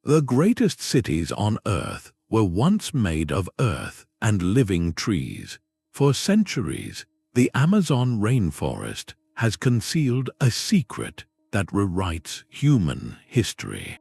The greatest cities on Earth were once made of earth and living trees. For centuries, the Amazon rainforest has concealed a secret that rewrites human history.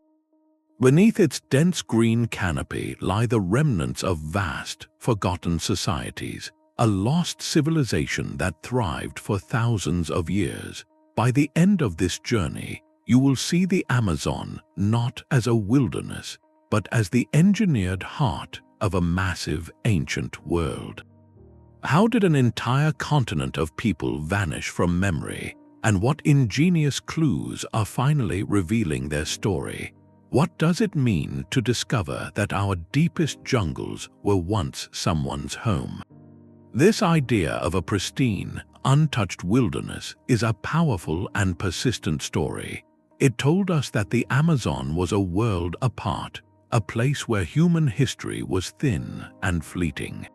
Beneath its dense green canopy lie the remnants of vast, forgotten societies, a lost civilization that thrived for thousands of years. By the end of this journey, you will see the Amazon not as a wilderness, but as the engineered heart of a massive ancient world. How did an entire continent of people vanish from memory, and what ingenious clues are finally revealing their story? What does it mean to discover that our deepest jungles were once someone's home? This idea of a pristine, untouched wilderness is a powerful and persistent story. It told us that the Amazon was a world apart, a place where human history was thin and fleeting.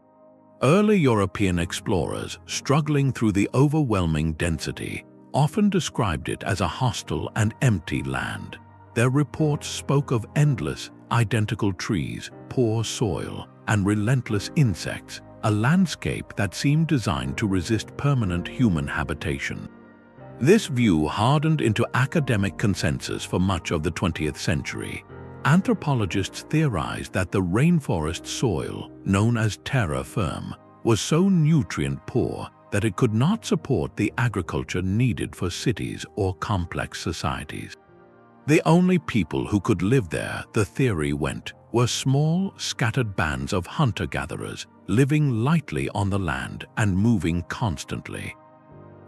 Early European explorers, struggling through the overwhelming density, often described it as a hostile and empty land. Their reports spoke of endless, identical trees, poor soil, and relentless insects, a landscape that seemed designed to resist permanent human habitation. This view hardened into academic consensus for much of the 20th century. Anthropologists theorized that the rainforest soil, known as terra firma, was so nutrient-poor that it could not support the agriculture needed for cities or complex societies. The only people who could live there, the theory went, were small, scattered bands of hunter-gatherers, living lightly on the land and moving constantly.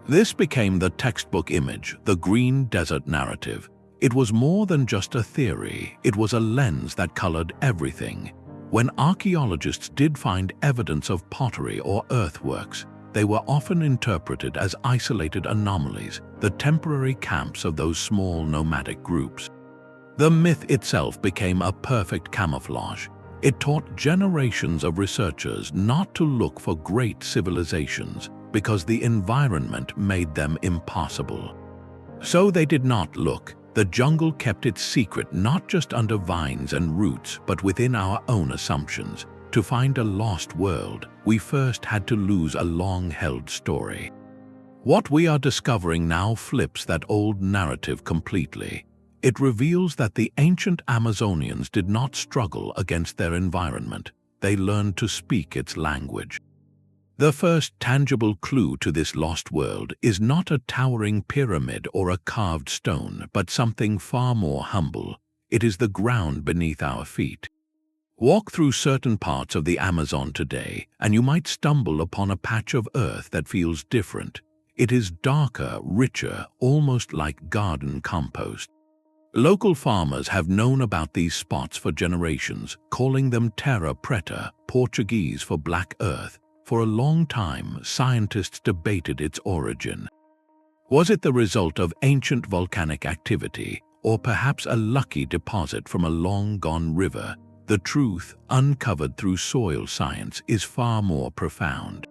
This became the textbook image, the green desert narrative. It was more than just a theory, it was a lens that colored everything. When archaeologists did find evidence of pottery or earthworks, they were often interpreted as isolated anomalies, the temporary camps of those small nomadic groups. The myth itself became a perfect camouflage. It taught generations of researchers not to look for great civilizations because the environment made them impossible. So they did not look. The jungle kept its secret not just under vines and roots, but within our own assumptions. To find a lost world, we first had to lose a long-held story. What we are discovering now flips that old narrative completely. It reveals that the ancient Amazonians did not struggle against their environment. They learned to speak its language. The first tangible clue to this lost world is not a towering pyramid or a carved stone, but something far more humble. It is the ground beneath our feet. Walk through certain parts of the Amazon today, and you might stumble upon a patch of earth that feels different. It is darker, richer, almost like garden compost. Local farmers have known about these spots for generations, calling them Terra Preta, Portuguese for black earth. For a long time, scientists debated its origin. Was it the result of ancient volcanic activity, or perhaps a lucky deposit from a long-gone river? The truth, uncovered through soil science, is far more profound.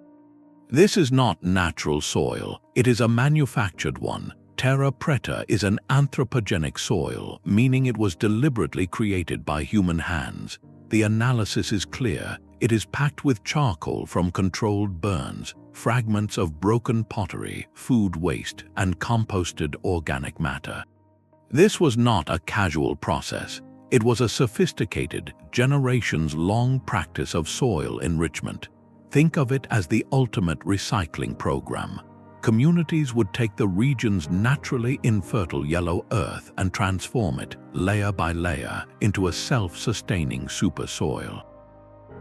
This is not natural soil, it is a manufactured one. Terra Preta is an anthropogenic soil, meaning it was deliberately created by human hands. The analysis is clear. It is packed with charcoal from controlled burns, fragments of broken pottery, food waste, and composted organic matter. This was not a casual process. It was a sophisticated, generations-long practice of soil enrichment. Think of it as the ultimate recycling program. Communities would take the region's naturally infertile yellow earth and transform it, layer by layer, into a self-sustaining super soil.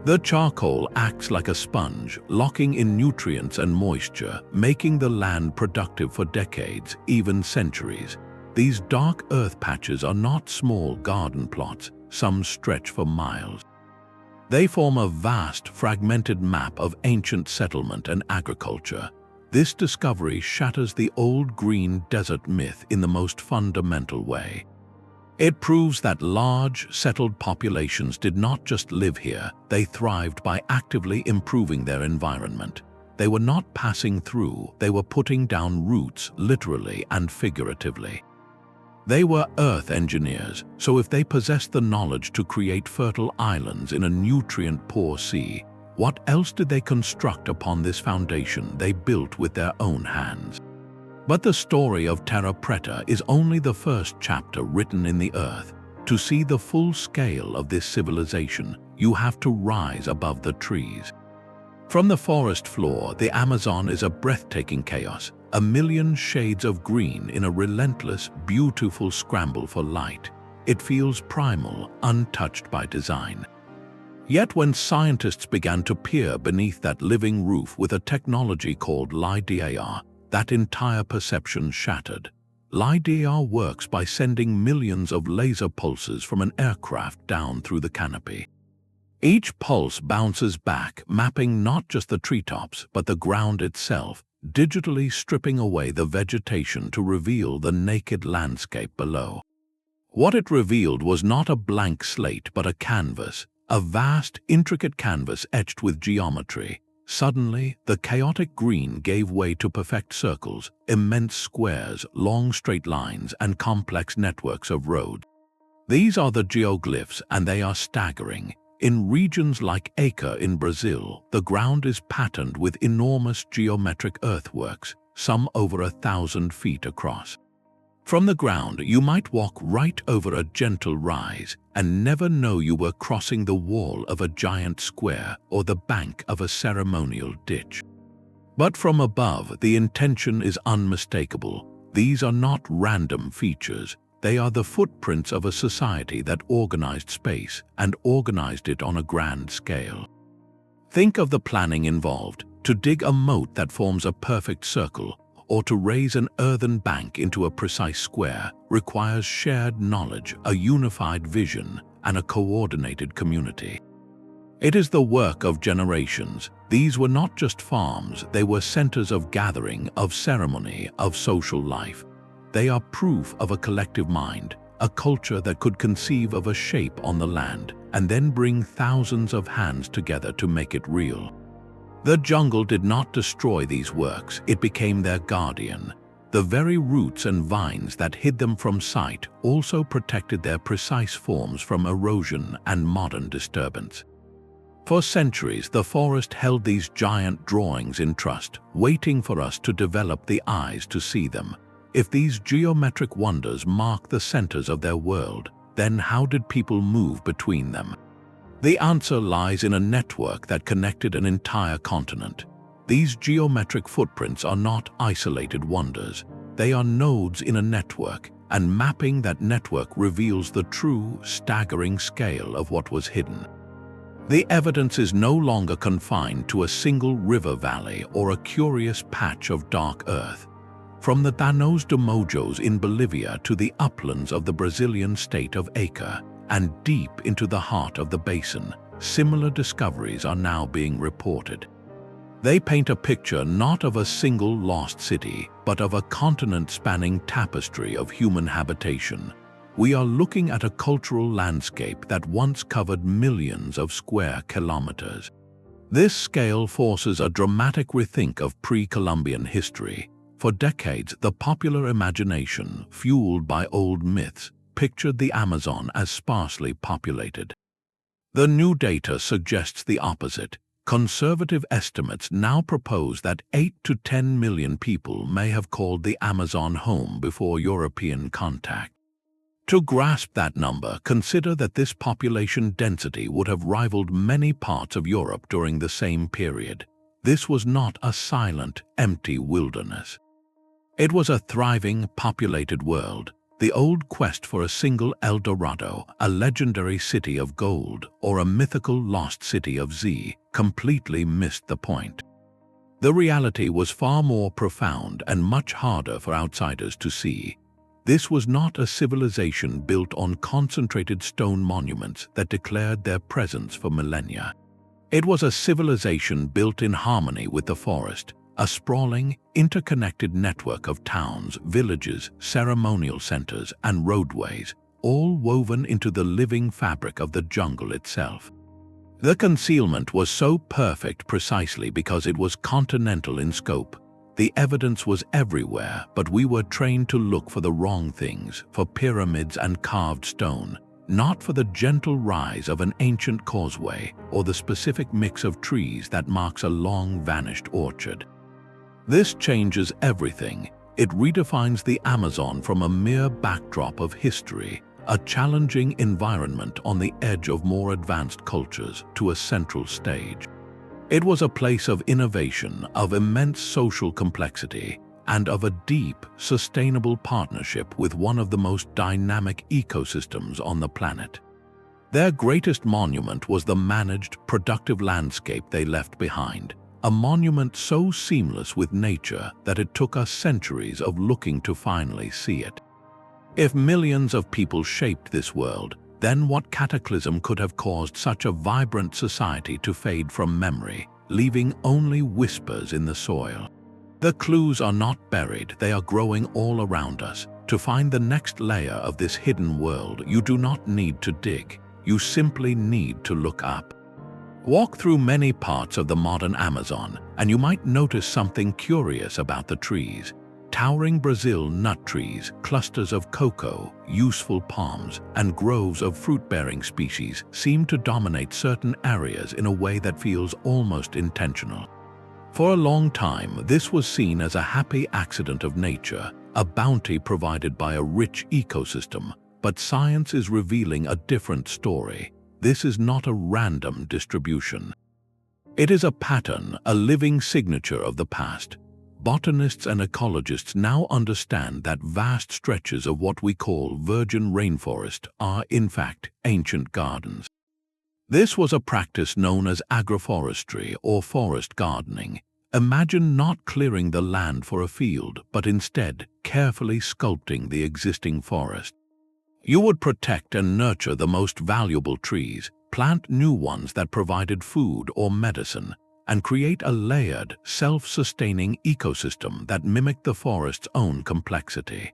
The charcoal acts like a sponge, locking in nutrients and moisture, making the land productive for decades, even centuries. These dark earth patches are not small garden plots, some stretch for miles. They form a vast, fragmented map of ancient settlement and agriculture. This discovery shatters the old green desert myth in the most fundamental way. It proves that large, settled populations did not just live here, they thrived by actively improving their environment. They were not passing through, they were putting down roots, literally and figuratively. They were earth engineers, so if they possessed the knowledge to create fertile islands in a nutrient-poor sea, what else did they construct upon this foundation they built with their own hands? But the story of Terra Preta is only the first chapter written in the earth. To see the full scale of this civilization, you have to rise above the trees. From the forest floor, the Amazon is a breathtaking chaos, a million shades of green in a relentless, beautiful scramble for light. It feels primal, untouched by design. Yet when scientists began to peer beneath that living roof with a technology called LiDAR, that entire perception shattered. LiDAR works by sending millions of laser pulses from an aircraft down through the canopy. Each pulse bounces back, mapping not just the treetops, but the ground itself, digitally stripping away the vegetation to reveal the naked landscape below. What it revealed was not a blank slate, but a canvas, a vast, intricate canvas etched with geometry. Suddenly, the chaotic green gave way to perfect circles, immense squares, long straight lines, and complex networks of roads. These are the geoglyphs, and they are staggering. In regions like Acre in Brazil, the ground is patterned with enormous geometric earthworks, some over 1,000 feet across. From the ground, you might walk right over a gentle rise and never know you were crossing the wall of a giant square or the bank of a ceremonial ditch. But from above, the intention is unmistakable. These are not random features. They are the footprints of a society that organized space and organized it on a grand scale. Think of the planning involved. To dig a moat that forms a perfect circle, or to raise an earthen bank into a precise square, requires shared knowledge, a unified vision, and a coordinated community. It is the work of generations. These were not just farms, they were centers of gathering, of ceremony, of social life. They are proof of a collective mind, a culture that could conceive of a shape on the land and then bring thousands of hands together to make it real. The jungle did not destroy these works, it became their guardian. The very roots and vines that hid them from sight also protected their precise forms from erosion and modern disturbance. For centuries, the forest held these giant drawings in trust, waiting for us to develop the eyes to see them. If these geometric wonders mark the centers of their world, then how did people move between them? The answer lies in a network that connected an entire continent. These geometric footprints are not isolated wonders. They are nodes in a network, and mapping that network reveals the true, staggering scale of what was hidden. The evidence is no longer confined to a single river valley or a curious patch of dark earth. From the Llanos de Mojos in Bolivia to the uplands of the Brazilian state of Acre, and deep into the heart of the basin, similar discoveries are now being reported. They paint a picture not of a single lost city, but of a continent-spanning tapestry of human habitation. We are looking at a cultural landscape that once covered millions of square kilometers. This scale forces a dramatic rethink of pre-Columbian history. For decades, the popular imagination, fueled by old myths, pictured the Amazon as sparsely populated. The new data suggests the opposite. Conservative estimates now propose that 8 to 10 million people may have called the Amazon home before European contact. To grasp that number, consider that this population density would have rivaled many parts of Europe during the same period. This was not a silent, empty wilderness. It was a thriving, populated world. The old quest for a single El Dorado, a legendary city of gold, or a mythical lost city of Z, completely missed the point. The reality was far more profound and much harder for outsiders to see. This was not a civilization built on concentrated stone monuments that declared their presence for millennia. It was a civilization built in harmony with the forest, a sprawling, interconnected network of towns, villages, ceremonial centers, and roadways, all woven into the living fabric of the jungle itself. The concealment was so perfect precisely because it was continental in scope. The evidence was everywhere, but we were trained to look for the wrong things, for pyramids and carved stone, not for the gentle rise of an ancient causeway or the specific mix of trees that marks a long-vanished orchard. This changes everything. It redefines the Amazon from a mere backdrop of history, a challenging environment on the edge of more advanced cultures, to a central stage. It was a place of innovation, of immense social complexity, and of a deep, sustainable partnership with one of the most dynamic ecosystems on the planet. Their greatest monument was the managed, productive landscape they left behind, a monument so seamless with nature that it took us centuries of looking to finally see it. If millions of people shaped this world, then what cataclysm could have caused such a vibrant society to fade from memory, leaving only whispers in the soil? The clues are not buried, they are growing all around us. To find the next layer of this hidden world, you do not need to dig, you simply need to look up. Walk through many parts of the modern Amazon, and you might notice something curious about the trees. Towering Brazil nut trees, clusters of cocoa, useful palms, and groves of fruit-bearing species seem to dominate certain areas in a way that feels almost intentional. For a long time, this was seen as a happy accident of nature, a bounty provided by a rich ecosystem, but science is revealing a different story. This is not a random distribution. It is a pattern, a living signature of the past. Botanists and ecologists now understand that vast stretches of what we call virgin rainforest are, in fact, ancient gardens. This was a practice known as agroforestry or forest gardening. Imagine not clearing the land for a field, but instead carefully sculpting the existing forest. You would protect and nurture the most valuable trees, plant new ones that provided food or medicine, and create a layered, self-sustaining ecosystem that mimicked the forest's own complexity.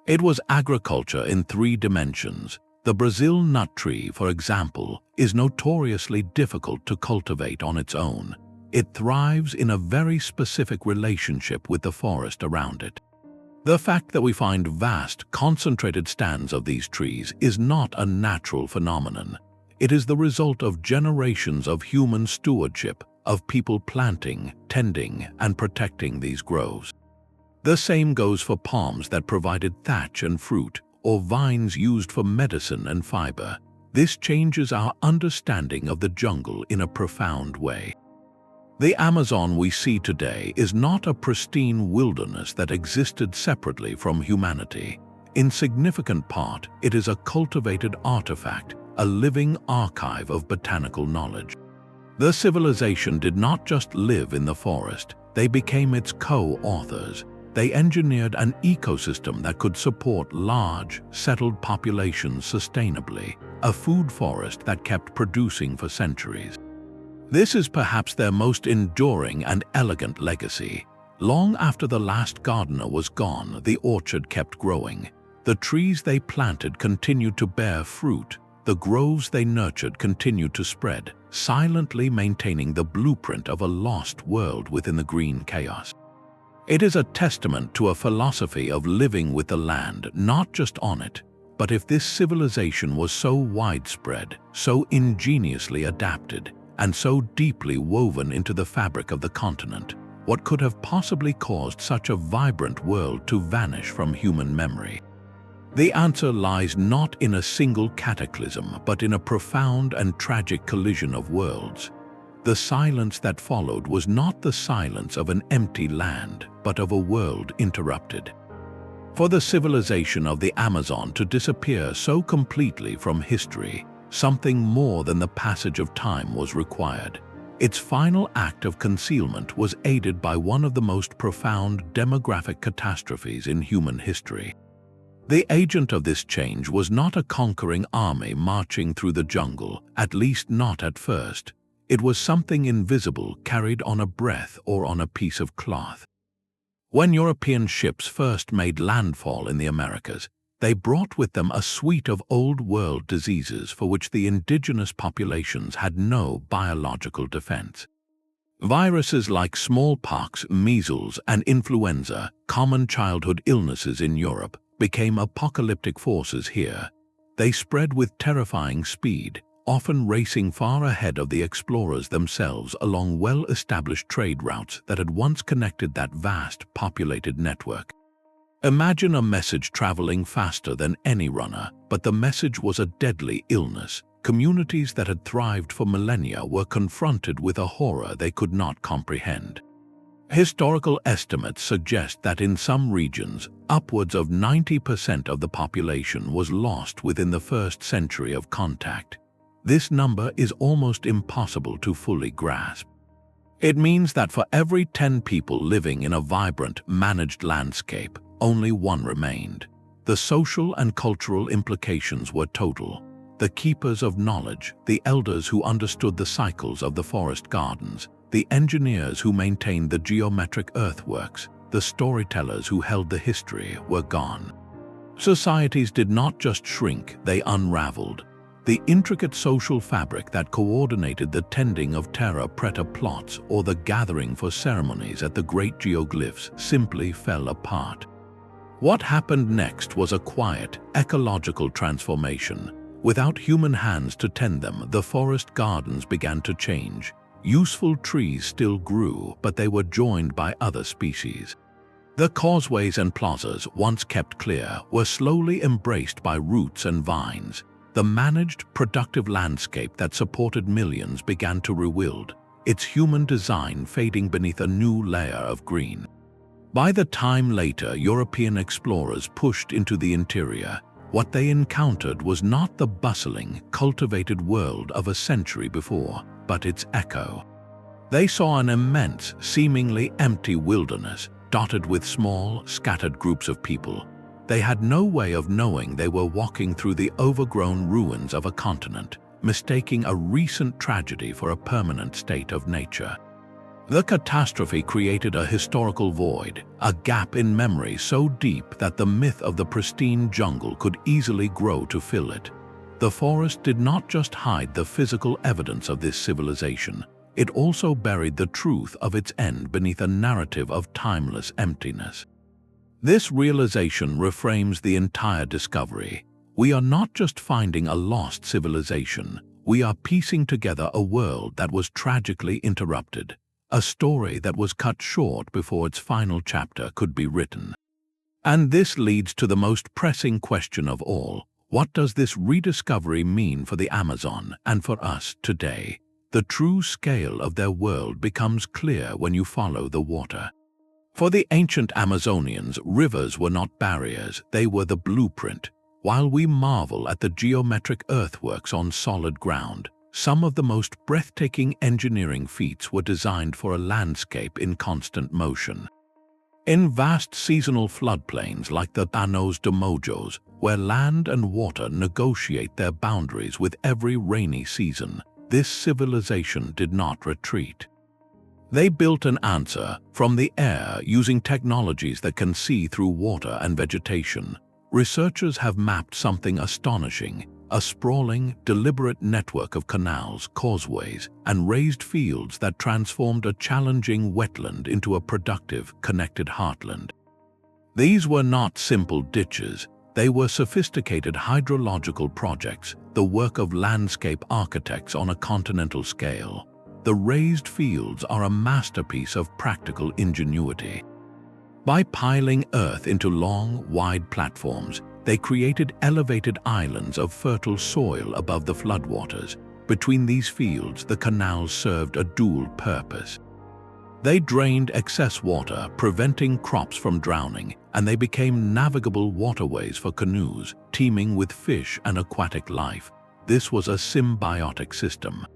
It was agriculture in 3 dimensions. The Brazil nut tree, for example, is notoriously difficult to cultivate on its own. It thrives in a very specific relationship with the forest around it. The fact that we find vast, concentrated stands of these trees is not a natural phenomenon. It is the result of generations of human stewardship, of people planting, tending, and protecting these groves. The same goes for palms that provided thatch and fruit, or vines used for medicine and fiber. This changes our understanding of the jungle in a profound way. The Amazon we see today is not a pristine wilderness that existed separately from humanity. In significant part, it is a cultivated artifact, a living archive of botanical knowledge. The civilization did not just live in the forest, they became its co-authors. They engineered an ecosystem that could support large, settled populations sustainably, a food forest that kept producing for centuries. This is perhaps their most enduring and elegant legacy. Long after the last gardener was gone, the orchard kept growing. The trees they planted continued to bear fruit. The groves they nurtured continued to spread, silently maintaining the blueprint of a lost world within the green chaos. It is a testament to a philosophy of living with the land, not just on it. But if this civilization was so widespread, so ingeniously adapted, and so deeply woven into the fabric of the continent, what could have possibly caused such a vibrant world to vanish from human memory? The answer lies not in a single cataclysm, but in a profound and tragic collision of worlds. The silence that followed was not the silence of an empty land, but of a world interrupted. For the civilization of the Amazon to disappear so completely from history, something more than the passage of time was required. Its final act of concealment was aided by one of the most profound demographic catastrophes in human history. The agent of this change was not a conquering army marching through the jungle, at least not at first. It was something invisible carried on a breath or on a piece of cloth. When European ships first made landfall in the Americas, they brought with them a suite of old-world diseases for which the indigenous populations had no biological defense. Viruses like smallpox, measles, and influenza, common childhood illnesses in Europe, became apocalyptic forces here. They spread with terrifying speed, often racing far ahead of the explorers themselves along well-established trade routes that had once connected that vast, populated network. Imagine a message traveling faster than any runner, but the message was a deadly illness. Communities that had thrived for millennia were confronted with a horror they could not comprehend. Historical estimates suggest that in some regions, upwards of 90% of the population was lost within the first century of contact. This number is almost impossible to fully grasp. It means that for every 10 people living in a vibrant, managed landscape, only one remained. The social and cultural implications were total. The keepers of knowledge, the elders who understood the cycles of the forest gardens, the engineers who maintained the geometric earthworks, the storytellers who held the history, were gone. Societies did not just shrink, they unraveled. The intricate social fabric that coordinated the tending of Terra Preta plots or the gathering for ceremonies at the great Geoglyphs simply fell apart. What happened next was a quiet, ecological transformation. Without human hands to tend them, the forest gardens began to change. Useful trees still grew, but they were joined by other species. The causeways and plazas, once kept clear, were slowly embraced by roots and vines. The managed, productive landscape that supported millions began to rewild, its human design fading beneath a new layer of green. By the time later European explorers pushed into the interior, what they encountered was not the bustling, cultivated world of a century before, but its echo. They saw an immense, seemingly empty wilderness, dotted with small, scattered groups of people. They had no way of knowing they were walking through the overgrown ruins of a continent, mistaking a recent tragedy for a permanent state of nature. The catastrophe created a historical void, a gap in memory so deep that the myth of the pristine jungle could easily grow to fill it. The forest did not just hide the physical evidence of this civilization, it also buried the truth of its end beneath a narrative of timeless emptiness. This realization reframes the entire discovery. We are not just finding a lost civilization, we are piecing together a world that was tragically interrupted. A story that was cut short before its final chapter could be written. And this leads to the most pressing question of all. What does this rediscovery mean for the Amazon and for us today? The true scale of their world becomes clear when you follow the water. For the ancient Amazonians, rivers were not barriers, they were the blueprint. While we marvel at the geometric earthworks on solid ground, some of the most breathtaking engineering feats were designed for a landscape in constant motion. In vast seasonal floodplains like the Llanos de Mojos, where land and water negotiate their boundaries with every rainy season, this civilization did not retreat. They built an answer from the air using technologies that can see through water and vegetation. Researchers have mapped something astonishing. A sprawling, deliberate network of canals, causeways, and raised fields that transformed a challenging wetland into a productive, connected heartland. These were not simple ditches, they were sophisticated hydrological projects, the work of landscape architects on a continental scale. The raised fields are a masterpiece of practical ingenuity. By piling earth into long, wide platforms, they created elevated islands of fertile soil above the floodwaters. Between these fields, the canals served a dual purpose. They drained excess water, preventing crops from drowning, and they became navigable waterways for canoes, teeming with fish and aquatic life. This was a symbiotic system.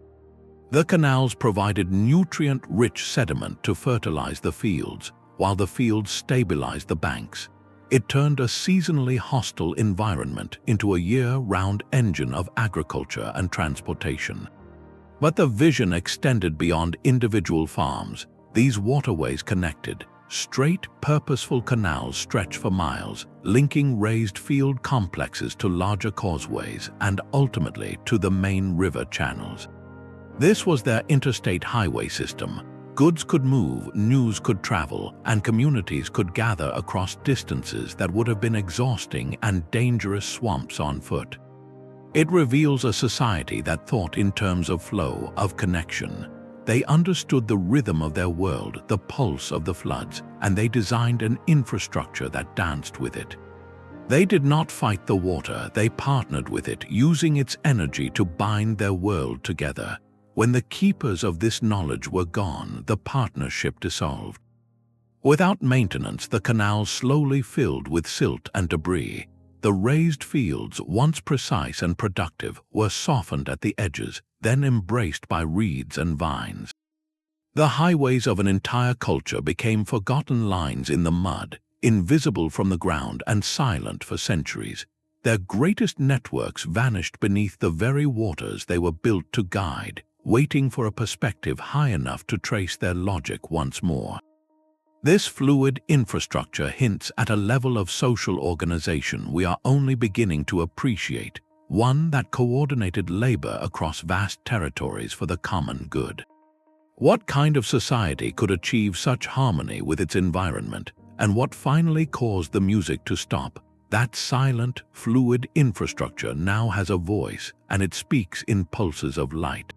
The canals provided nutrient-rich sediment to fertilize the fields, while the fields stabilized the banks. It turned a seasonally hostile environment into a year-round engine of agriculture and transportation. But the vision extended beyond individual farms. These waterways connected. Straight, purposeful canals stretch for miles, linking raised field complexes to larger causeways and ultimately to the main river channels. This was their interstate highway system, Goods could move, news could travel, and communities could gather across distances that would have been exhausting and dangerous swamps on foot. It reveals a society that thought in terms of flow, of connection. They understood the rhythm of their world, the pulse of the floods, and they designed an infrastructure that danced with it. They did not fight the water, they partnered with it, using its energy to bind their world together. When the keepers of this knowledge were gone, the partnership dissolved. Without maintenance, the canals slowly filled with silt and debris. The raised fields, once precise and productive, were softened at the edges, then embraced by reeds and vines. The highways of an entire culture became forgotten lines in the mud, invisible from the ground and silent for centuries. Their greatest networks vanished beneath the very waters they were built to guide, waiting for a perspective high enough to trace their logic once more. This fluid infrastructure hints at a level of social organization we are only beginning to appreciate, one that coordinated labor across vast territories for the common good. What kind of society could achieve such harmony with its environment, and what finally caused the music to stop? That silent, fluid infrastructure now has a voice, and it speaks in pulses of light.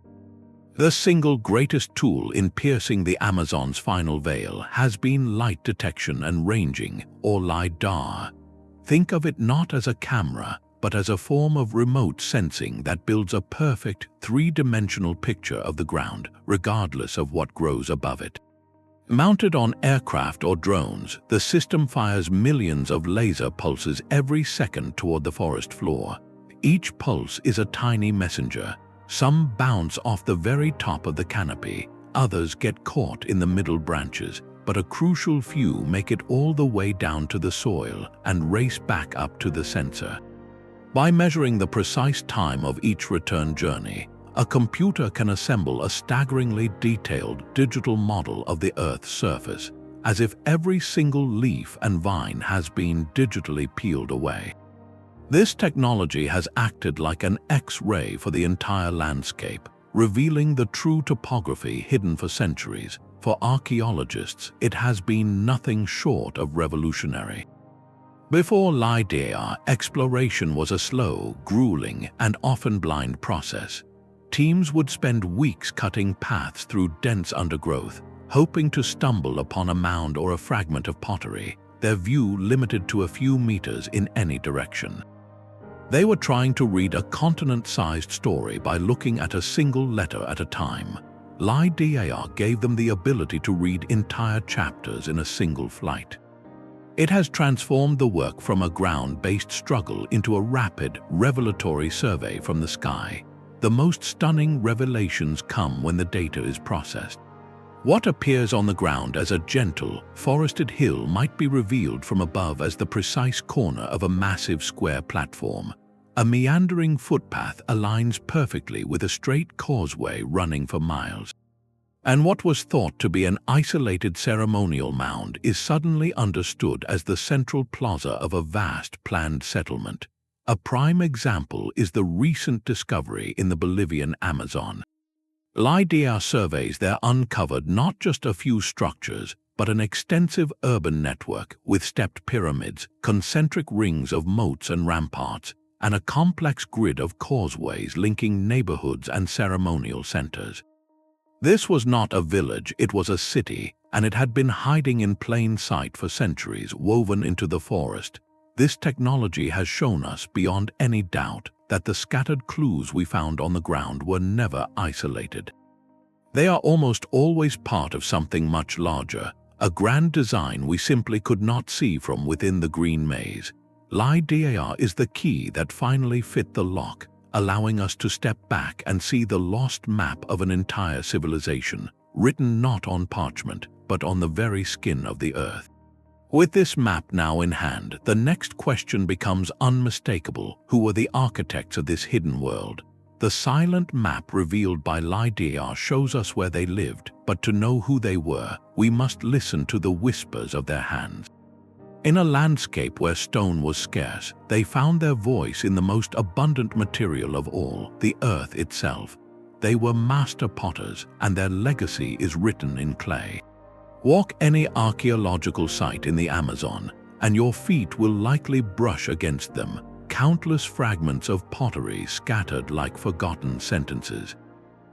The single greatest tool in piercing the Amazon's final veil has been light detection and ranging, or LiDAR. Think of it not as a camera, but as a form of remote sensing that builds a perfect, three-dimensional picture of the ground, regardless of what grows above it. Mounted on aircraft or drones, the system fires millions of laser pulses every second toward the forest floor. Each pulse is a tiny messenger. Some bounce off the very top of the canopy, others get caught in the middle branches, but a crucial few make it all the way down to the soil and race back up to the sensor. By measuring the precise time of each return journey, a computer can assemble a staggeringly detailed digital model of the Earth's surface, as if every single leaf and vine has been digitally peeled away. This technology has acted like an X-ray for the entire landscape, revealing the true topography hidden for centuries. For archaeologists, it has been nothing short of revolutionary. Before LiDAR, exploration was a slow, grueling, and often blind process. Teams would spend weeks cutting paths through dense undergrowth, hoping to stumble upon a mound or a fragment of pottery, their view limited to a few meters in any direction. They were trying to read a continent-sized story by looking at a single letter at a time. LiDAR gave them the ability to read entire chapters in a single flight. It has transformed the work from a ground-based struggle into a rapid, revelatory survey from the sky. The most stunning revelations come when the data is processed. What appears on the ground as a gentle, forested hill might be revealed from above as the precise corner of a massive square platform. A meandering footpath aligns perfectly with a straight causeway running for miles. And what was thought to be an isolated ceremonial mound is suddenly understood as the central plaza of a vast planned settlement. A prime example is the recent discovery in the Bolivian Amazon. LiDAR surveys there uncovered not just a few structures, but an extensive urban network with stepped pyramids, concentric rings of moats and ramparts, and a complex grid of causeways linking neighborhoods and ceremonial centers. This was not a village, it was a city, and it had been hiding in plain sight for centuries, woven into the forest. This technology has shown us beyond any doubt that the scattered clues we found on the ground were never isolated. They are almost always part of something much larger, a grand design we simply could not see from within the green maze. LiDAR is the key that finally fit the lock, allowing us to step back and see the lost map of an entire civilization, written not on parchment, but on the very skin of the earth. With this map now in hand, the next question becomes unmistakable. Who were the architects of this hidden world? The silent map revealed by LiDAR shows us where they lived, but to know who they were, we must listen to the whispers of their hands. In a landscape where stone was scarce, they found their voice in the most abundant material of all, the earth itself. They were master potters, and their legacy is written in clay. Walk any archaeological site in the Amazon, and your feet will likely brush against them, countless fragments of pottery scattered like forgotten sentences.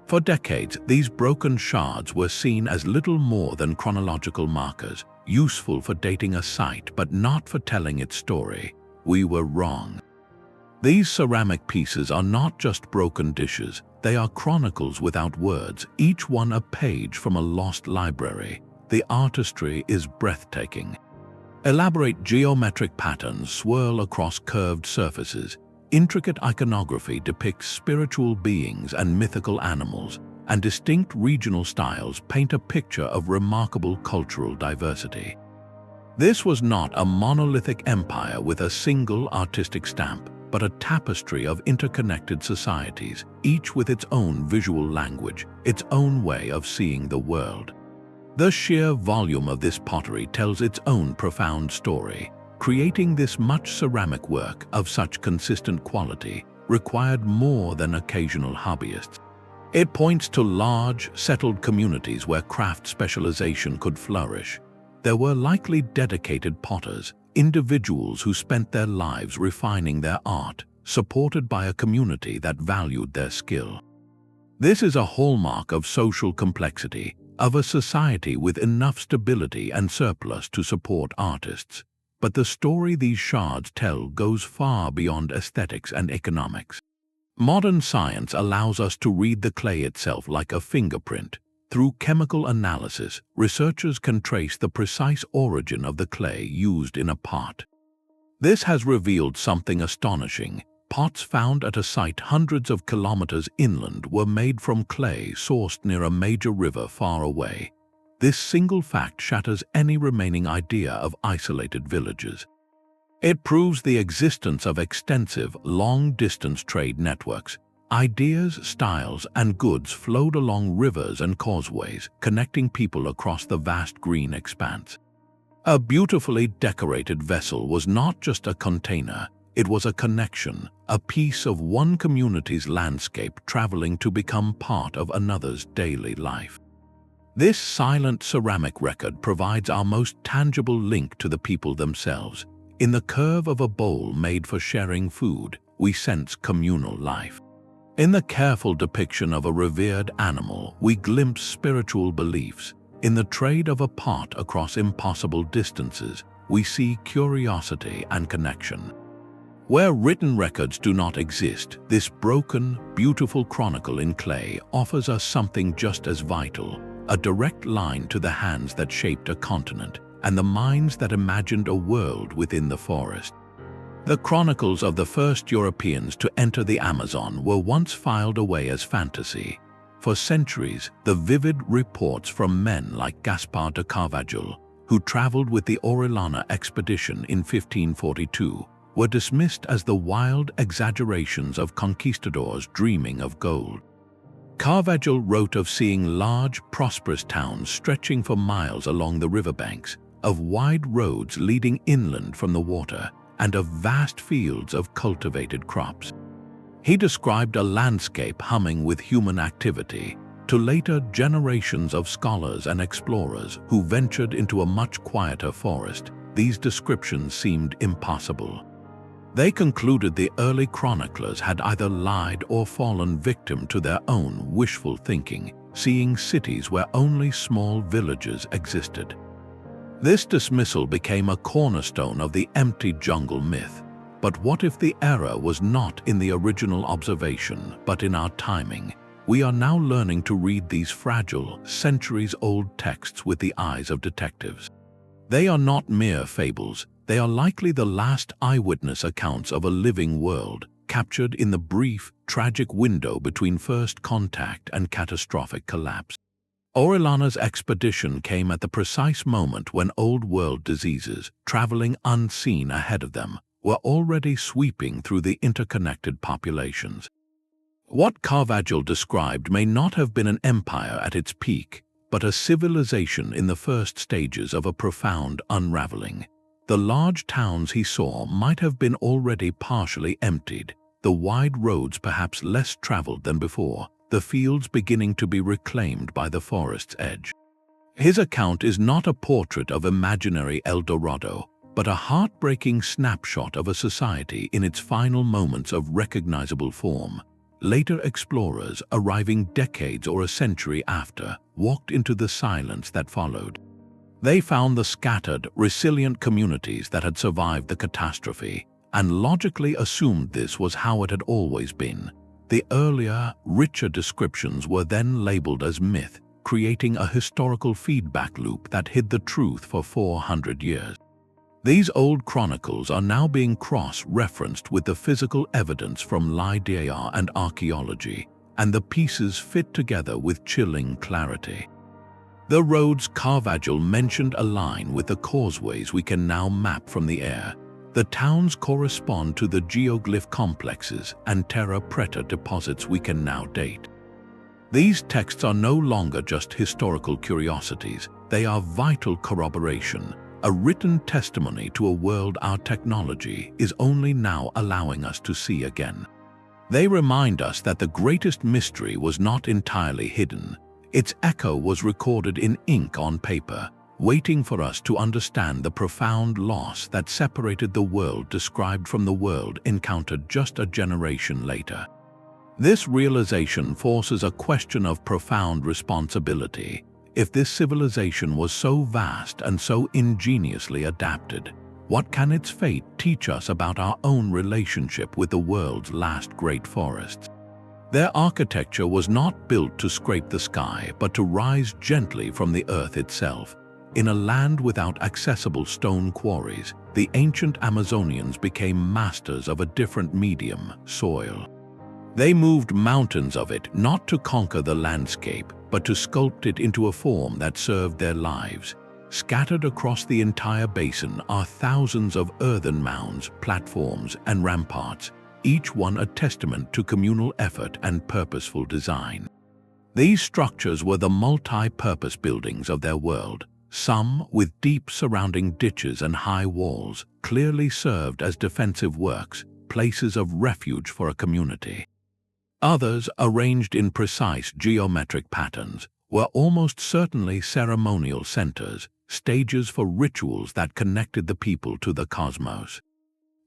For decades, these broken shards were seen as little more than chronological markers, useful for dating a site but not for telling its story. We were wrong. These ceramic pieces are not just broken dishes, they are chronicles without words, each one a page from a lost library. The artistry is breathtaking. Elaborate geometric patterns swirl across curved surfaces. Intricate iconography depicts spiritual beings and mythical animals, and distinct regional styles paint a picture of remarkable cultural diversity. This was not a monolithic empire with a single artistic stamp, but a tapestry of interconnected societies, each with its own visual language, its own way of seeing the world. The sheer volume of this pottery tells its own profound story. Creating this much ceramic work of such consistent quality required more than occasional hobbyists. It points to large, settled communities where craft specialization could flourish. There were likely dedicated potters, individuals who spent their lives refining their art, supported by a community that valued their skill. This is a hallmark of social complexity, of a society with enough stability and surplus to support artists. But the story these shards tell goes far beyond aesthetics and economics. Modern science allows us to read the clay itself like a fingerprint. Through chemical analysis, researchers can trace the precise origin of the clay used in a pot. This has revealed something astonishing. Pots found at a site hundreds of kilometers inland were made from clay sourced near a major river far away. This single fact shatters any remaining idea of isolated villages. It proves the existence of extensive, long-distance trade networks. Ideas, styles, and goods flowed along rivers and causeways, connecting people across the vast green expanse. A beautifully decorated vessel was not just a container, it was a connection, a piece of one community's landscape traveling to become part of another's daily life. This silent ceramic record provides our most tangible link to the people themselves. In the curve of a bowl made for sharing food, we sense communal life. In the careful depiction of a revered animal, we glimpse spiritual beliefs. In the trade of a pot across impossible distances, we see curiosity and connection. Where written records do not exist, this broken, beautiful chronicle in clay offers us something just as vital, a direct line to the hands that shaped a continent and the minds that imagined a world within the forest. The chronicles of the first Europeans to enter the Amazon were once filed away as fantasy. For centuries, the vivid reports from men like Gaspar de Carvajal, who traveled with the Orellana expedition in 1542, were dismissed as the wild exaggerations of conquistadors dreaming of gold. Carvajal wrote of seeing large, prosperous towns stretching for miles along the riverbanks, of wide roads leading inland from the water, and of vast fields of cultivated crops. He described a landscape humming with human activity. To later generations of scholars and explorers who ventured into a much quieter forest, these descriptions seemed impossible. They concluded the early chroniclers had either lied or fallen victim to their own wishful thinking, seeing cities where only small villages existed. This dismissal became a cornerstone of the empty jungle myth. But what if the error was not in the original observation, but in our timing? We are now learning to read these fragile, centuries-old texts with the eyes of detectives. They are not mere fables. They are likely the last eyewitness accounts of a living world, captured in the brief, tragic window between first contact and catastrophic collapse. Orellana's expedition came at the precise moment when old-world diseases, traveling unseen ahead of them, were already sweeping through the interconnected populations. What Carvajal described may not have been an empire at its peak, but a civilization in the first stages of a profound unraveling. The large towns he saw might have been already partially emptied, the wide roads perhaps less traveled than before, the fields beginning to be reclaimed by the forest's edge. His account is not a portrait of imaginary El Dorado, but a heartbreaking snapshot of a society in its final moments of recognizable form. Later explorers, arriving decades or a century after, walked into the silence that followed. They found the scattered, resilient communities that had survived the catastrophe, and logically assumed this was how it had always been. The earlier, richer descriptions were then labeled as myth, creating a historical feedback loop that hid the truth for 400 years. These old chronicles are now being cross-referenced with the physical evidence from LiDAR and archaeology, and the pieces fit together with chilling clarity. The road's Carvajal mentioned align with the causeways we can now map from the air. The towns correspond to the geoglyph complexes and Terra Preta deposits we can now date. These texts are no longer just historical curiosities, they are vital corroboration, a written testimony to a world our technology is only now allowing us to see again. They remind us that the greatest mystery was not entirely hidden. Its echo was recorded in ink on paper, waiting for us to understand the profound loss that separated the world described from the world encountered just a generation later. This realization forces a question of profound responsibility. If this civilization was so vast and so ingeniously adapted, what can its fate teach us about our own relationship with the world's last great forests? Their architecture was not built to scrape the sky, but to rise gently from the earth itself. In a land without accessible stone quarries, the ancient Amazonians became masters of a different medium, soil. They moved mountains of it not to conquer the landscape, but to sculpt it into a form that served their lives. Scattered across the entire basin are thousands of earthen mounds, platforms, and ramparts, each one a testament to communal effort and purposeful design. These structures were the multi-purpose buildings of their world. Some, with deep surrounding ditches and high walls, clearly served as defensive works, places of refuge for a community. Others, arranged in precise geometric patterns, were almost certainly ceremonial centers, stages for rituals that connected the people to the cosmos.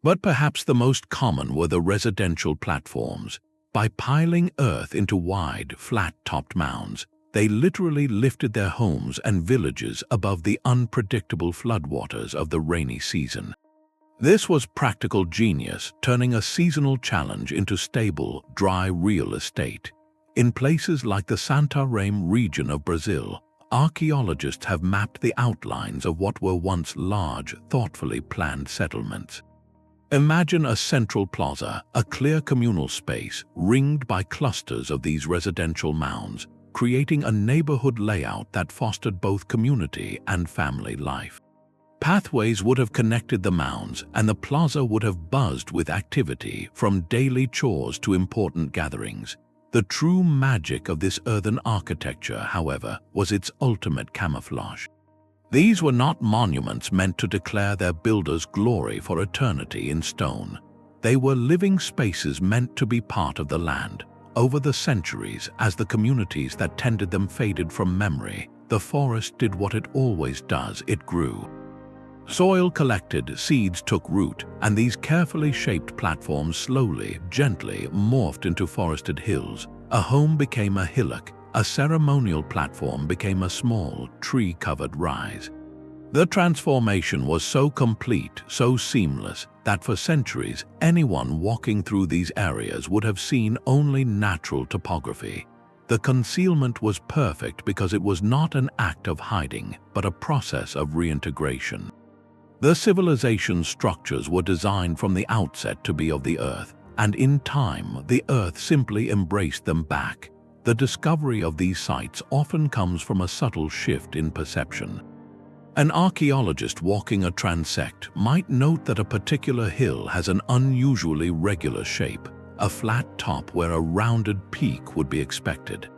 But perhaps the most common were the residential platforms. By piling earth into wide, flat-topped mounds, they literally lifted their homes and villages above the unpredictable floodwaters of the rainy season. This was practical genius, turning a seasonal challenge into stable, dry real estate. In places like the Santarém region of Brazil, archaeologists have mapped the outlines of what were once large, thoughtfully planned settlements. Imagine a central plaza, a clear communal space, ringed by clusters of these residential mounds, creating a neighborhood layout that fostered both community and family life. Pathways would have connected the mounds, and the plaza would have buzzed with activity from daily chores to important gatherings. The true magic of this earthen architecture, however, was its ultimate camouflage. These were not monuments meant to declare their builders' glory for eternity in stone. They were living spaces meant to be part of the land. Over the centuries, as the communities that tended them faded from memory, the forest did what it always does: it grew. Soil collected, seeds took root, and these carefully shaped platforms slowly, gently morphed into forested hills. A home became a hillock, a ceremonial platform became a small, tree-covered rise. The transformation was so complete, so seamless, that for centuries, anyone walking through these areas would have seen only natural topography. The concealment was perfect because it was not an act of hiding, but a process of reintegration. The civilization's structures were designed from the outset to be of the earth, and in time, the earth simply embraced them back. The discovery of these sites often comes from a subtle shift in perception. An archaeologist walking a transect might note that a particular hill has an unusually regular shape, a flat top where a rounded peak would be expected.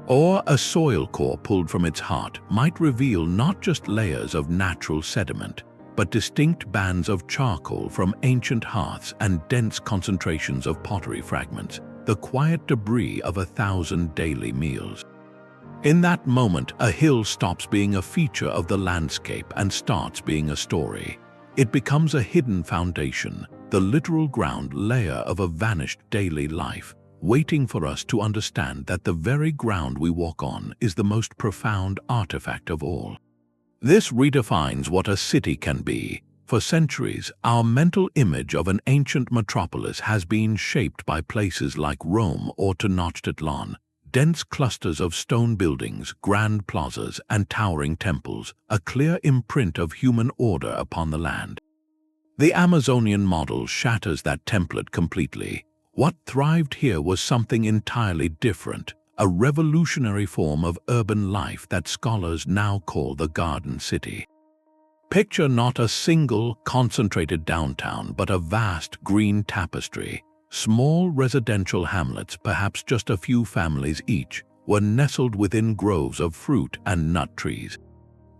Or a soil core pulled from its heart might reveal not just layers of natural sediment, but distinct bands of charcoal from ancient hearths and dense concentrations of pottery fragments. the quiet debris of 1,000 daily meals. In that moment, a hill stops being a feature of the landscape and starts being a story. It becomes a hidden foundation, the literal ground layer of a vanished daily life, waiting for us to understand that the very ground we walk on is the most profound artifact of all. This redefines what a city can be. For centuries, our mental image of an ancient metropolis has been shaped by places like Rome or Tenochtitlan, dense clusters of stone buildings, grand plazas, and towering temples, a clear imprint of human order upon the land. The Amazonian model shatters that template completely. What thrived here was something entirely different, a revolutionary form of urban life that scholars now call the Garden City. Picture not a single, concentrated downtown, but a vast green tapestry. Small residential hamlets, perhaps just a few families each, were nestled within groves of fruit and nut trees.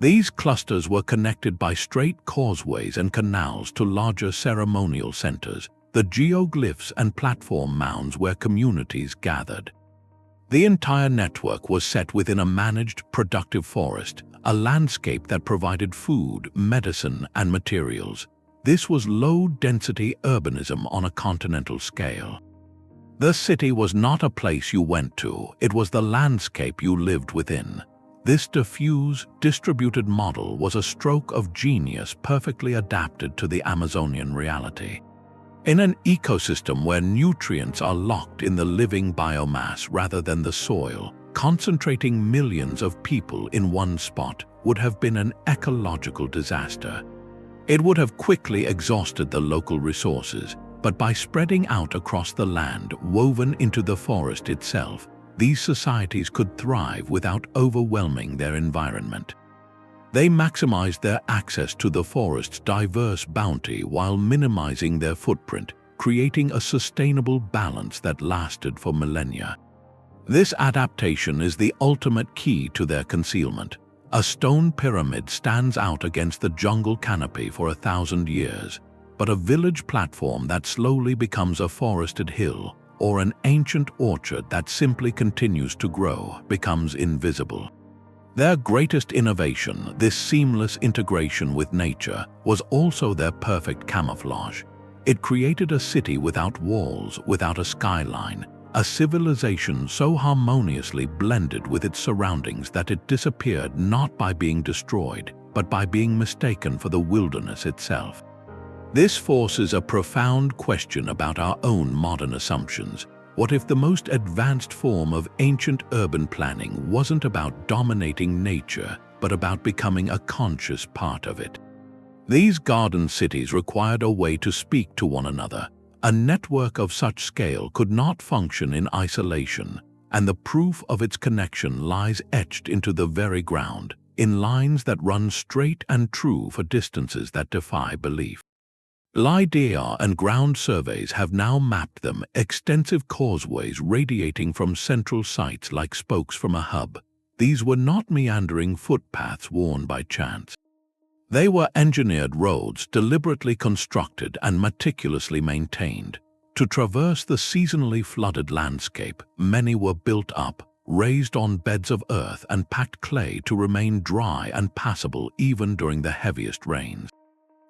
These clusters were connected by straight causeways and canals to larger ceremonial centers, the geoglyphs and platform mounds where communities gathered. The entire network was set within a managed, productive forest, a landscape that provided food, medicine, and materials. This was low-density urbanism on a continental scale. The city was not a place you went to, it was the landscape you lived within. This diffuse, distributed model was a stroke of genius perfectly adapted to the Amazonian reality. In an ecosystem where nutrients are locked in the living biomass rather than the soil, concentrating millions of people in one spot would have been an ecological disaster. It would have quickly exhausted the local resources, but by spreading out across the land, woven into the forest itself, these societies could thrive without overwhelming their environment. They maximized their access to the forest's diverse bounty while minimizing their footprint, creating a sustainable balance that lasted for millennia. This adaptation is the ultimate key to their concealment. A stone pyramid stands out against the jungle canopy for 1,000 years, but a village platform that slowly becomes a forested hill, or an ancient orchard that simply continues to grow, becomes invisible. Their greatest innovation, this seamless integration with nature, was also their perfect camouflage. It created a city without walls, without a skyline, a civilization so harmoniously blended with its surroundings that it disappeared not by being destroyed, but by being mistaken for the wilderness itself. This forces a profound question about our own modern assumptions. What if the most advanced form of ancient urban planning wasn't about dominating nature, but about becoming a conscious part of it? These garden cities required a way to speak to one another. A network of such scale could not function in isolation, and the proof of its connection lies etched into the very ground, in lines that run straight and true for distances that defy belief. LiDAR and ground surveys have now mapped them, extensive causeways radiating from central sites like spokes from a hub. These were not meandering footpaths worn by chance. They were engineered roads deliberately constructed and meticulously maintained. To traverse the seasonally flooded landscape, many were built up, raised on beds of earth and packed clay to remain dry and passable even during the heaviest rains.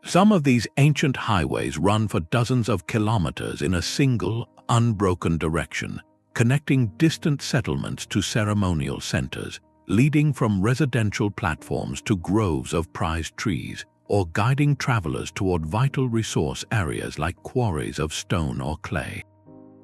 Some of these ancient highways run for dozens of kilometers in a single, unbroken direction, connecting distant settlements to ceremonial centers, leading from residential platforms to groves of prized trees, or guiding travelers toward vital resource areas like quarries of stone or clay.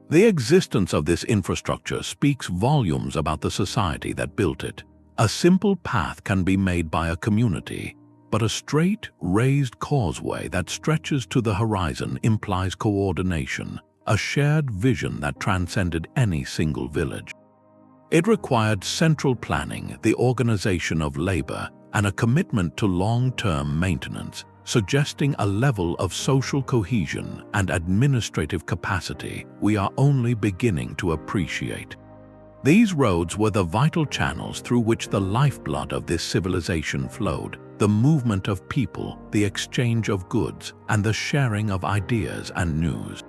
The existence of this infrastructure speaks volumes about the society that built it. A simple path can be made by a community, but a straight, raised causeway that stretches to the horizon implies coordination, a shared vision that transcended any single village. It required central planning, the organization of labor, and a commitment to long-term maintenance, suggesting a level of social cohesion and administrative capacity we are only beginning to appreciate. These roads were the vital channels through which the lifeblood of this civilization flowed, the movement of people, the exchange of goods, and the sharing of ideas and news.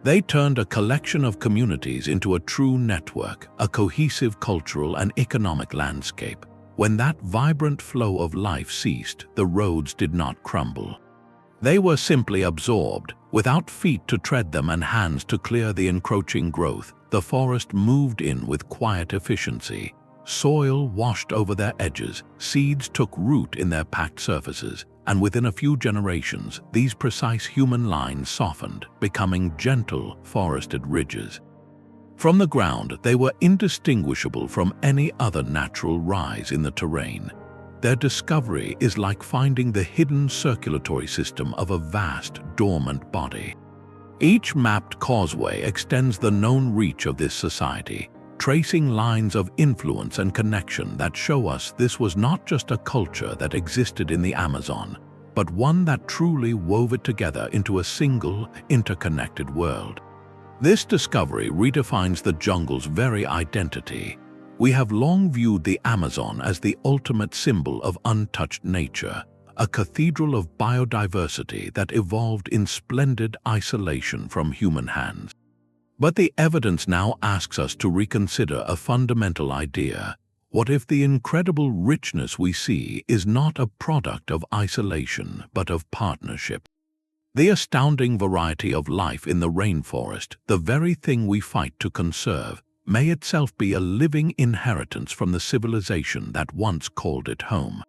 They turned a collection of communities into a true network, a cohesive cultural and economic landscape. When that vibrant flow of life ceased, the roads did not crumble. They were simply absorbed. Without feet to tread them and hands to clear the encroaching growth, the forest moved in with quiet efficiency. Soil washed over their edges, seeds took root in their packed surfaces, and within a few generations, these precise human lines softened, becoming gentle, forested ridges. From the ground, they were indistinguishable from any other natural rise in the terrain. Their discovery is like finding the hidden circulatory system of a vast, dormant body. Each mapped causeway extends the known reach of this society, tracing lines of influence and connection that show us this was not just a culture that existed in the Amazon, but one that truly wove it together into a single, interconnected world. This discovery redefines the jungle's very identity. We have long viewed the Amazon as the ultimate symbol of untouched nature, a cathedral of biodiversity that evolved in splendid isolation from human hands. But the evidence now asks us to reconsider a fundamental idea. What if the incredible richness we see is not a product of isolation, but of partnership? The astounding variety of life in the rainforest, the very thing we fight to conserve, may itself be a living inheritance from the civilization that once called it home.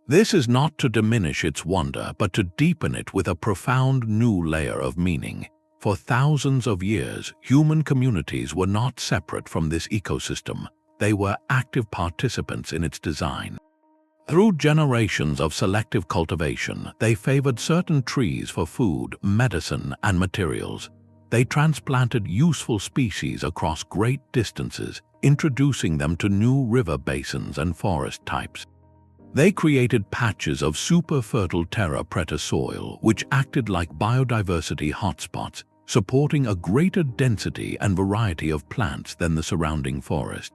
This is not to diminish its wonder, but to deepen it with a profound new layer of meaning. For thousands of years, human communities were not separate from this ecosystem. They were active participants in its design. Through generations of selective cultivation, they favored certain trees for food, medicine, and materials. They transplanted useful species across great distances, introducing them to new river basins and forest types. They created patches of super-fertile Terra Preta soil, which acted like biodiversity hotspots, supporting a greater density and variety of plants than the surrounding forest.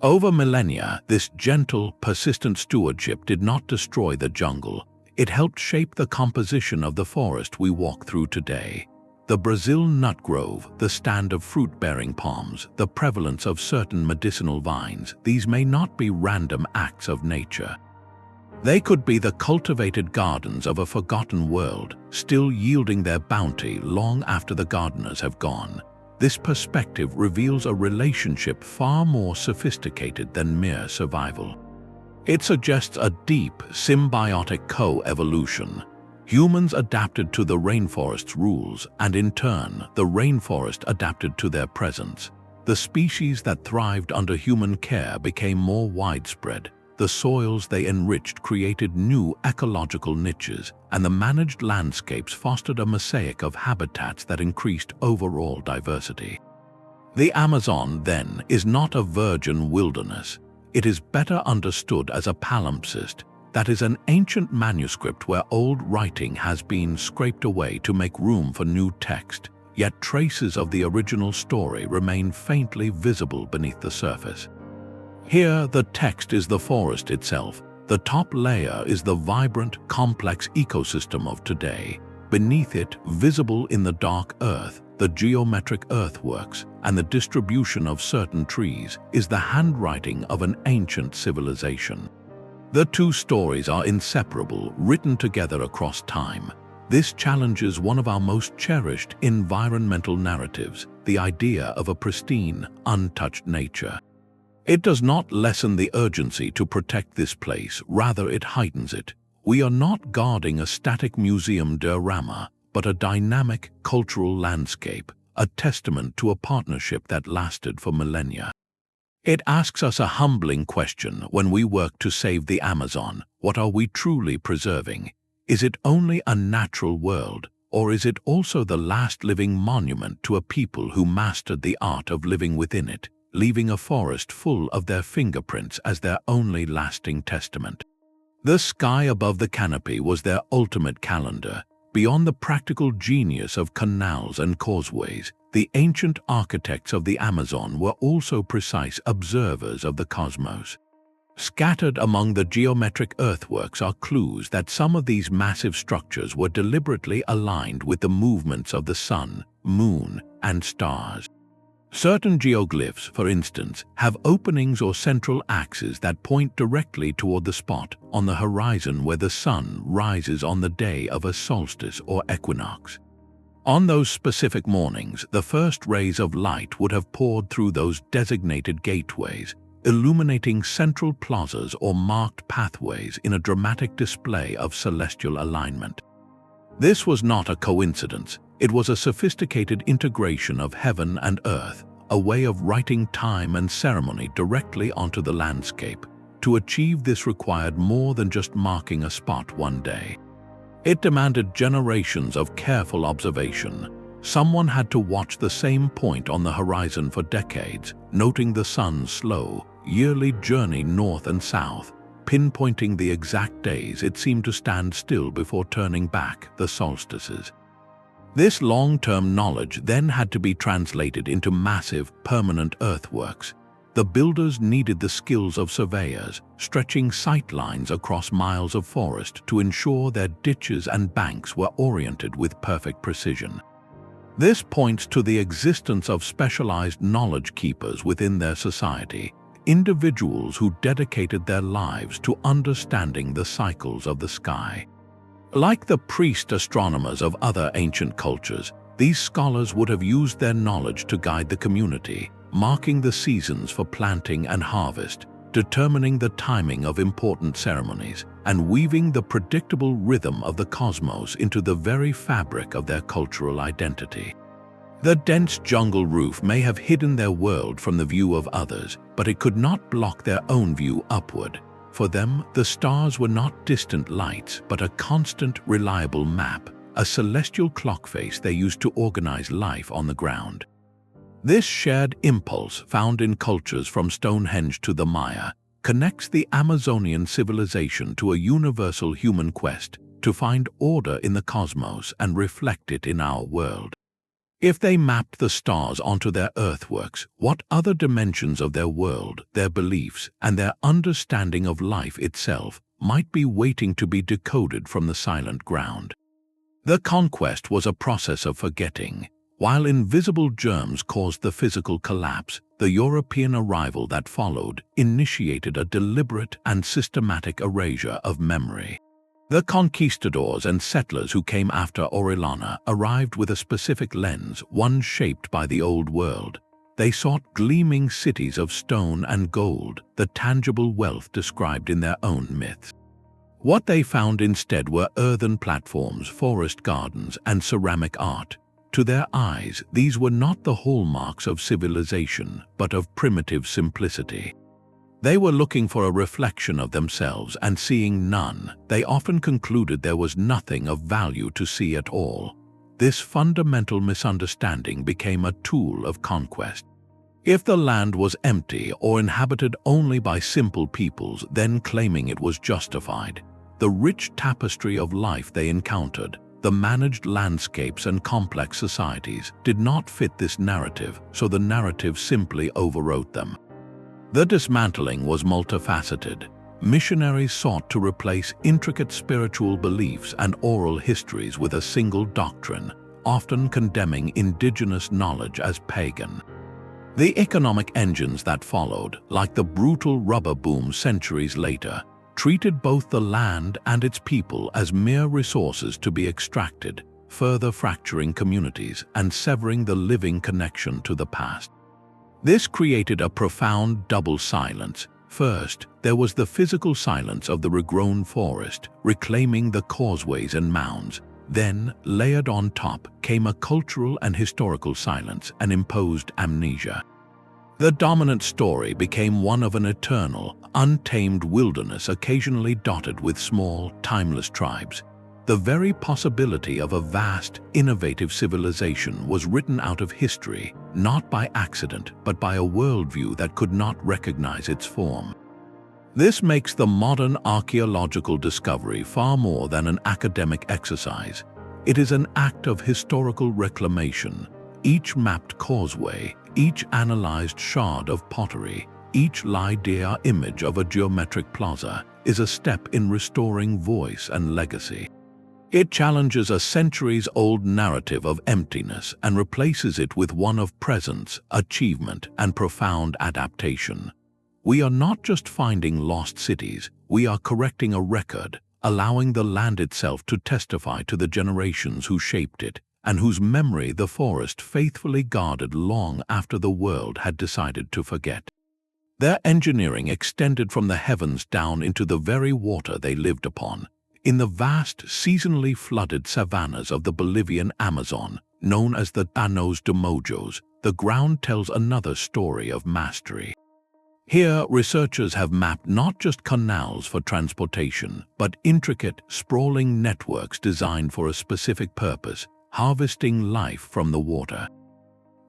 Over millennia, this gentle, persistent stewardship did not destroy the jungle. It helped shape the composition of the forest we walk through today. The Brazil nut grove, the stand of fruit-bearing palms, the prevalence of certain medicinal vines, these may not be random acts of nature. They could be the cultivated gardens of a forgotten world, still yielding their bounty long after the gardeners have gone. This perspective reveals a relationship far more sophisticated than mere survival. It suggests a deep, symbiotic co-evolution. Humans adapted to the rainforest's rules, and in turn, the rainforest adapted to their presence. The species that thrived under human care became more widespread. The soils they enriched created new ecological niches, and the managed landscapes fostered a mosaic of habitats that increased overall diversity. The Amazon, then, is not a virgin wilderness. It is better understood as a palimpsest, that is an ancient manuscript where old writing has been scraped away to make room for new text, yet traces of the original story remain faintly visible beneath the surface. Here, the text is the forest itself. The top layer is the vibrant, complex ecosystem of today. Beneath it, visible in the dark earth, the geometric earthworks and the distribution of certain trees, is the handwriting of an ancient civilization. The two stories are inseparable, written together across time. This challenges one of our most cherished environmental narratives, the idea of a pristine, untouched nature. It does not lessen the urgency to protect this place, rather it heightens it. We are not guarding a static museum diorama, but a dynamic cultural landscape, a testament to a partnership that lasted for millennia. It asks us a humbling question when we work to save the Amazon. What are we truly preserving? Is it only a natural world, or is it also the last living monument to a people who mastered the art of living within it, leaving a forest full of their fingerprints as their only lasting testament? The sky above the canopy was their ultimate calendar. Beyond the practical genius of canals and causeways, the ancient architects of the Amazon were also precise observers of the cosmos. Scattered among the geometric earthworks are clues that some of these massive structures were deliberately aligned with the movements of the sun, moon, and stars. Certain geoglyphs, for instance, have openings or central axes that point directly toward the spot on the horizon where the sun rises on the day of a solstice or equinox. On those specific mornings, the first rays of light would have poured through those designated gateways, illuminating central plazas or marked pathways in a dramatic display of celestial alignment. This was not a coincidence. It was a sophisticated integration of heaven and earth, a way of writing time and ceremony directly onto the landscape. To achieve this required more than just marking a spot one day. It demanded generations of careful observation. Someone had to watch the same point on the horizon for decades, noting the sun's slow, yearly journey north and south, pinpointing the exact days it seemed to stand still before turning back, the solstices. This long-term knowledge then had to be translated into massive, permanent earthworks. The builders needed the skills of surveyors, stretching sight lines across miles of forest to ensure their ditches and banks were oriented with perfect precision. This points to the existence of specialized knowledge keepers within their society, individuals who dedicated their lives to understanding the cycles of the sky. Like the priest astronomers of other ancient cultures, these scholars would have used their knowledge to guide the community, marking the seasons for planting and harvest, determining the timing of important ceremonies, and weaving the predictable rhythm of the cosmos into the very fabric of their cultural identity. The dense jungle roof may have hidden their world from the view of others, but it could not block their own view upward. For them, the stars were not distant lights, but a constant, reliable map, a celestial clock face they used to organize life on the ground. This shared impulse, found in cultures from Stonehenge to the Maya, connects the Amazonian civilization to a universal human quest to find order in the cosmos and reflect it in our world. If they mapped the stars onto their earthworks, what other dimensions of their world, their beliefs, and their understanding of life itself might be waiting to be decoded from the silent ground? The conquest was a process of forgetting. While invisible germs caused the physical collapse, the European arrival that followed initiated a deliberate and systematic erasure of memory. The conquistadors and settlers who came after Orellana arrived with a specific lens, one shaped by the old world. They sought gleaming cities of stone and gold, the tangible wealth described in their own myths. What they found instead were earthen platforms, forest gardens, and ceramic art. To their eyes, these were not the hallmarks of civilization, but of primitive simplicity. They were looking for a reflection of themselves, and seeing none, they often concluded there was nothing of value to see at all. This fundamental misunderstanding became a tool of conquest. If the land was empty or inhabited only by simple peoples, then claiming it was justified. The rich tapestry of life they encountered, the managed landscapes and complex societies, did not fit this narrative, so the narrative simply overwrote them. The dismantling was multifaceted. Missionaries sought to replace intricate spiritual beliefs and oral histories with a single doctrine, often condemning indigenous knowledge as pagan. The economic engines that followed, like the brutal rubber boom centuries later, treated both the land and its people as mere resources to be extracted, further fracturing communities and severing the living connection to the past. This created a profound double silence. First, there was the physical silence of the regrown forest, reclaiming the causeways and mounds. Then, layered on top, came a cultural and historical silence, an imposed amnesia. The dominant story became one of an eternal, untamed wilderness occasionally dotted with small, timeless tribes. The very possibility of a vast, innovative civilization was written out of history, not by accident, but by a worldview that could not recognize its form. This makes the modern archaeological discovery far more than an academic exercise. It is an act of historical reclamation. Each mapped causeway, each analyzed shard of pottery, each LiDAR image of a geometric plaza is a step in restoring voice and legacy. It challenges a centuries-old narrative of emptiness and replaces it with one of presence, achievement, and profound adaptation. We are not just finding lost cities, we are correcting a record, allowing the land itself to testify to the generations who shaped it and whose memory the forest faithfully guarded long after the world had decided to forget. Their engineering extended from the heavens down into the very water they lived upon. In the vast, seasonally flooded savannas of the Bolivian Amazon, known as the Llanos de Mojos, the ground tells another story of mastery. Here, researchers have mapped not just canals for transportation, but intricate, sprawling networks designed for a specific purpose, harvesting life from the water.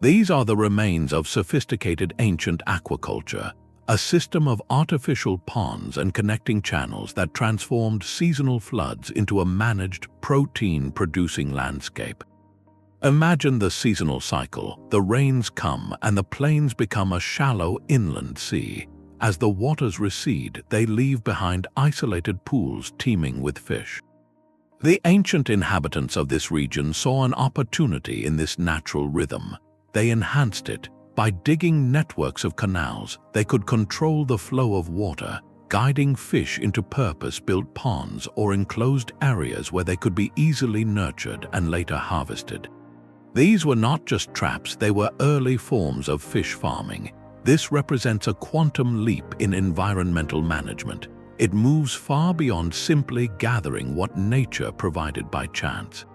These are the remains of sophisticated ancient aquaculture, a system of artificial ponds and connecting channels that transformed seasonal floods into a managed, protein-producing landscape. Imagine the seasonal cycle. The rains come and the plains become a shallow inland sea. As the waters recede, they leave behind isolated pools teeming with fish. The ancient inhabitants of this region saw an opportunity in this natural rhythm. They enhanced it. By digging networks of canals, they could control the flow of water, guiding fish into purpose-built ponds or enclosed areas where they could be easily nurtured and later harvested. These were not just traps, they were early forms of fish farming. This represents a quantum leap in environmental management. It moves far beyond simply gathering what nature provided by chance.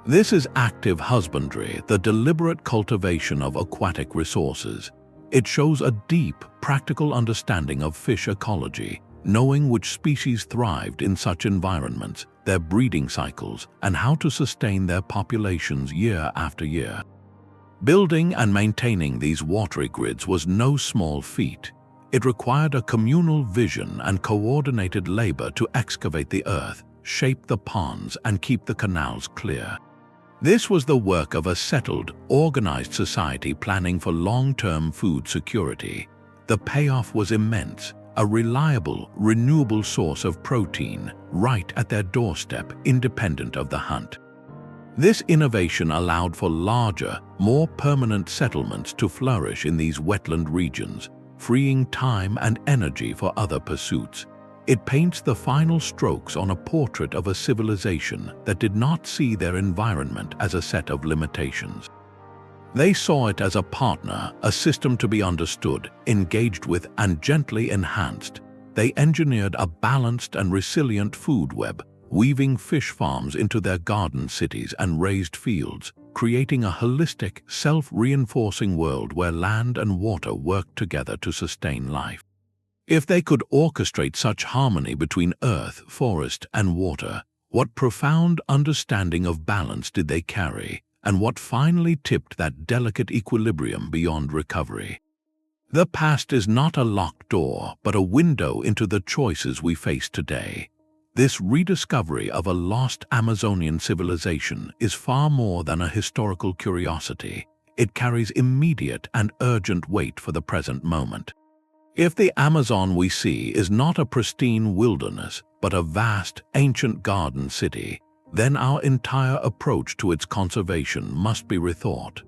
This is active husbandry, the deliberate cultivation of aquatic resources. It shows a deep, practical understanding of fish ecology, knowing which species thrived in such environments, their breeding cycles, and how to sustain their populations year after year. Building and maintaining these watery grids was no small feat. It required a communal vision and coordinated labor to excavate the earth, shape the ponds, and keep the canals clear. This was the work of a settled, organized society planning for long-term food security. The payoff was immense, a reliable, renewable source of protein right at their doorstep, independent of the hunt. This innovation allowed for larger, more permanent settlements to flourish in these wetland regions, freeing time and energy for other pursuits. It paints the final strokes on a portrait of a civilization that did not see their environment as a set of limitations. They saw it as a partner, a system to be understood, engaged with, and gently enhanced. They engineered a balanced and resilient food web, weaving fish farms into their garden cities and raised fields, creating a holistic, self-reinforcing world where land and water worked together to sustain life. If they could orchestrate such harmony between earth, forest, and water, what profound understanding of balance did they carry, and what finally tipped that delicate equilibrium beyond recovery? The past is not a locked door, but a window into the choices we face today. This rediscovery of a lost Amazonian civilization is far more than a historical curiosity. It carries immediate and urgent weight for the present moment. If the Amazon we see is not a pristine wilderness, but a vast, ancient garden city, then our entire approach to its conservation must be rethought.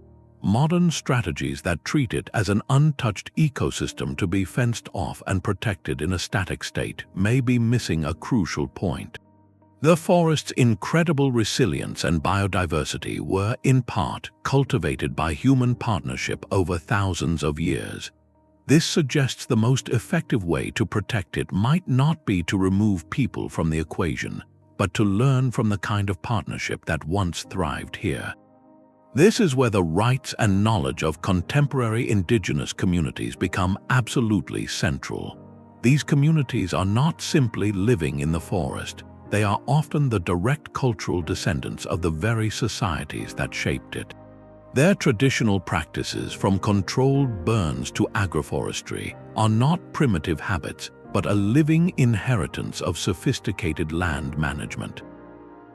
Modern strategies that treat it as an untouched ecosystem to be fenced off and protected in a static state may be missing a crucial point. The forest's incredible resilience and biodiversity were, in part, cultivated by human partnership over thousands of years. This suggests the most effective way to protect it might not be to remove people from the equation, but to learn from the kind of partnership that once thrived here. This is where the rights and knowledge of contemporary indigenous communities become absolutely central. These communities are not simply living in the forest. They are often the direct cultural descendants of the very societies that shaped it. Their traditional practices, from controlled burns to agroforestry, are not primitive habits, but a living inheritance of sophisticated land management.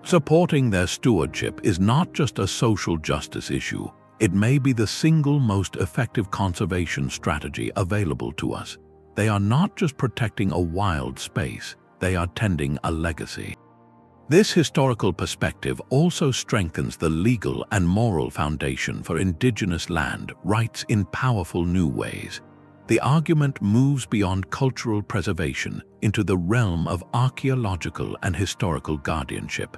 Supporting their stewardship is not just a social justice issue, It may be the single most effective conservation strategy available to us. They are not just protecting a wild space, they are tending a legacy. This historical perspective also strengthens the legal and moral foundation for indigenous land rights in powerful new ways. The argument moves beyond cultural preservation into the realm of archaeological and historical guardianship.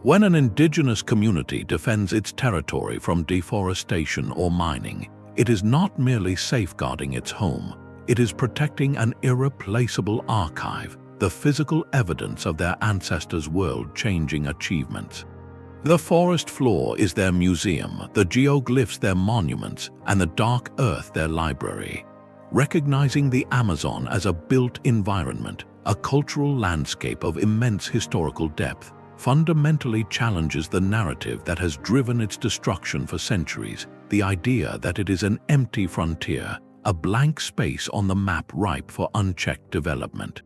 When an indigenous community defends its territory from deforestation or mining, it is not merely safeguarding its home, it is protecting an irreplaceable archive, the physical evidence of their ancestors' world-changing achievements. The forest floor is their museum, the geoglyphs their monuments, and the dark earth their library. Recognizing the Amazon as a built environment, a cultural landscape of immense historical depth, fundamentally challenges the narrative that has driven its destruction for centuries, the idea that it is an empty frontier, a blank space on the map ripe for unchecked development.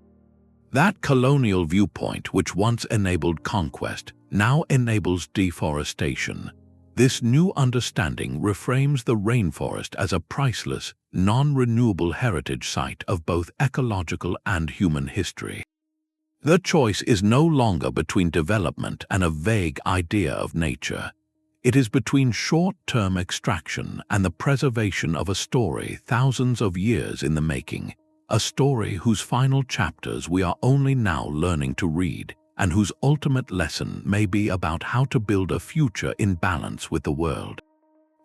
That colonial viewpoint which once enabled conquest now enables deforestation. This new understanding reframes the rainforest as a priceless, non-renewable heritage site of both ecological and human history. The choice is no longer between development and a vague idea of nature. It is between short-term extraction and the preservation of a story thousands of years in the making, a story whose final chapters we are only now learning to read, and whose ultimate lesson may be about how to build a future in balance with the world.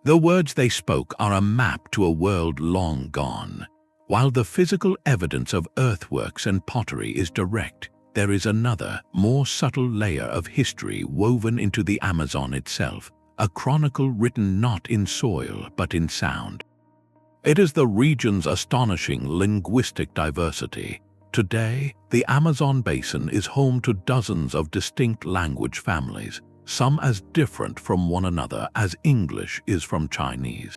The words they spoke are a map to a world long gone. While the physical evidence of earthworks and pottery is direct, there is another, more subtle layer of history woven into the Amazon itself, a chronicle written not in soil but in sound. It is the region's astonishing linguistic diversity. Today, the Amazon basin is home to dozens of distinct language families, some as different from one another as English is from Chinese.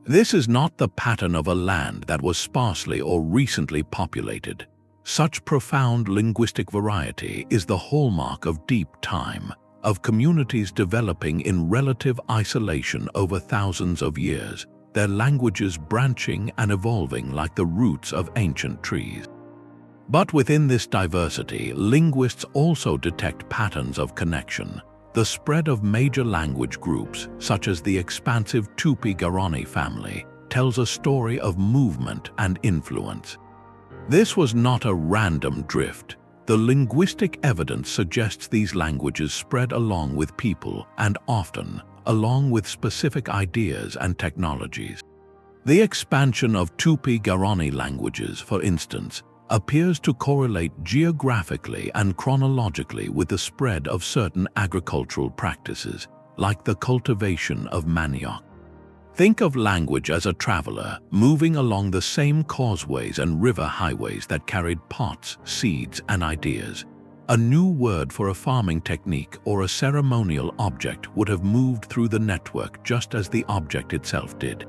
This is not the pattern of a land that was sparsely or recently populated. Such profound linguistic variety is the hallmark of deep time, of communities developing in relative isolation over thousands of years, their languages branching and evolving like the roots of ancient trees. But within this diversity, linguists also detect patterns of connection. The spread of major language groups, such as the expansive Tupi-Guarani family, tells a story of movement and influence. This was not a random drift. The linguistic evidence suggests these languages spread along with people and often along with specific ideas and technologies. The expansion of Tupi-Guarani languages, for instance, appears to correlate geographically and chronologically with the spread of certain agricultural practices, like the cultivation of manioc. Think of language as a traveler, moving along the same causeways and river highways that carried pots, seeds, and ideas. A new word for a farming technique or a ceremonial object would have moved through the network just as the object itself did.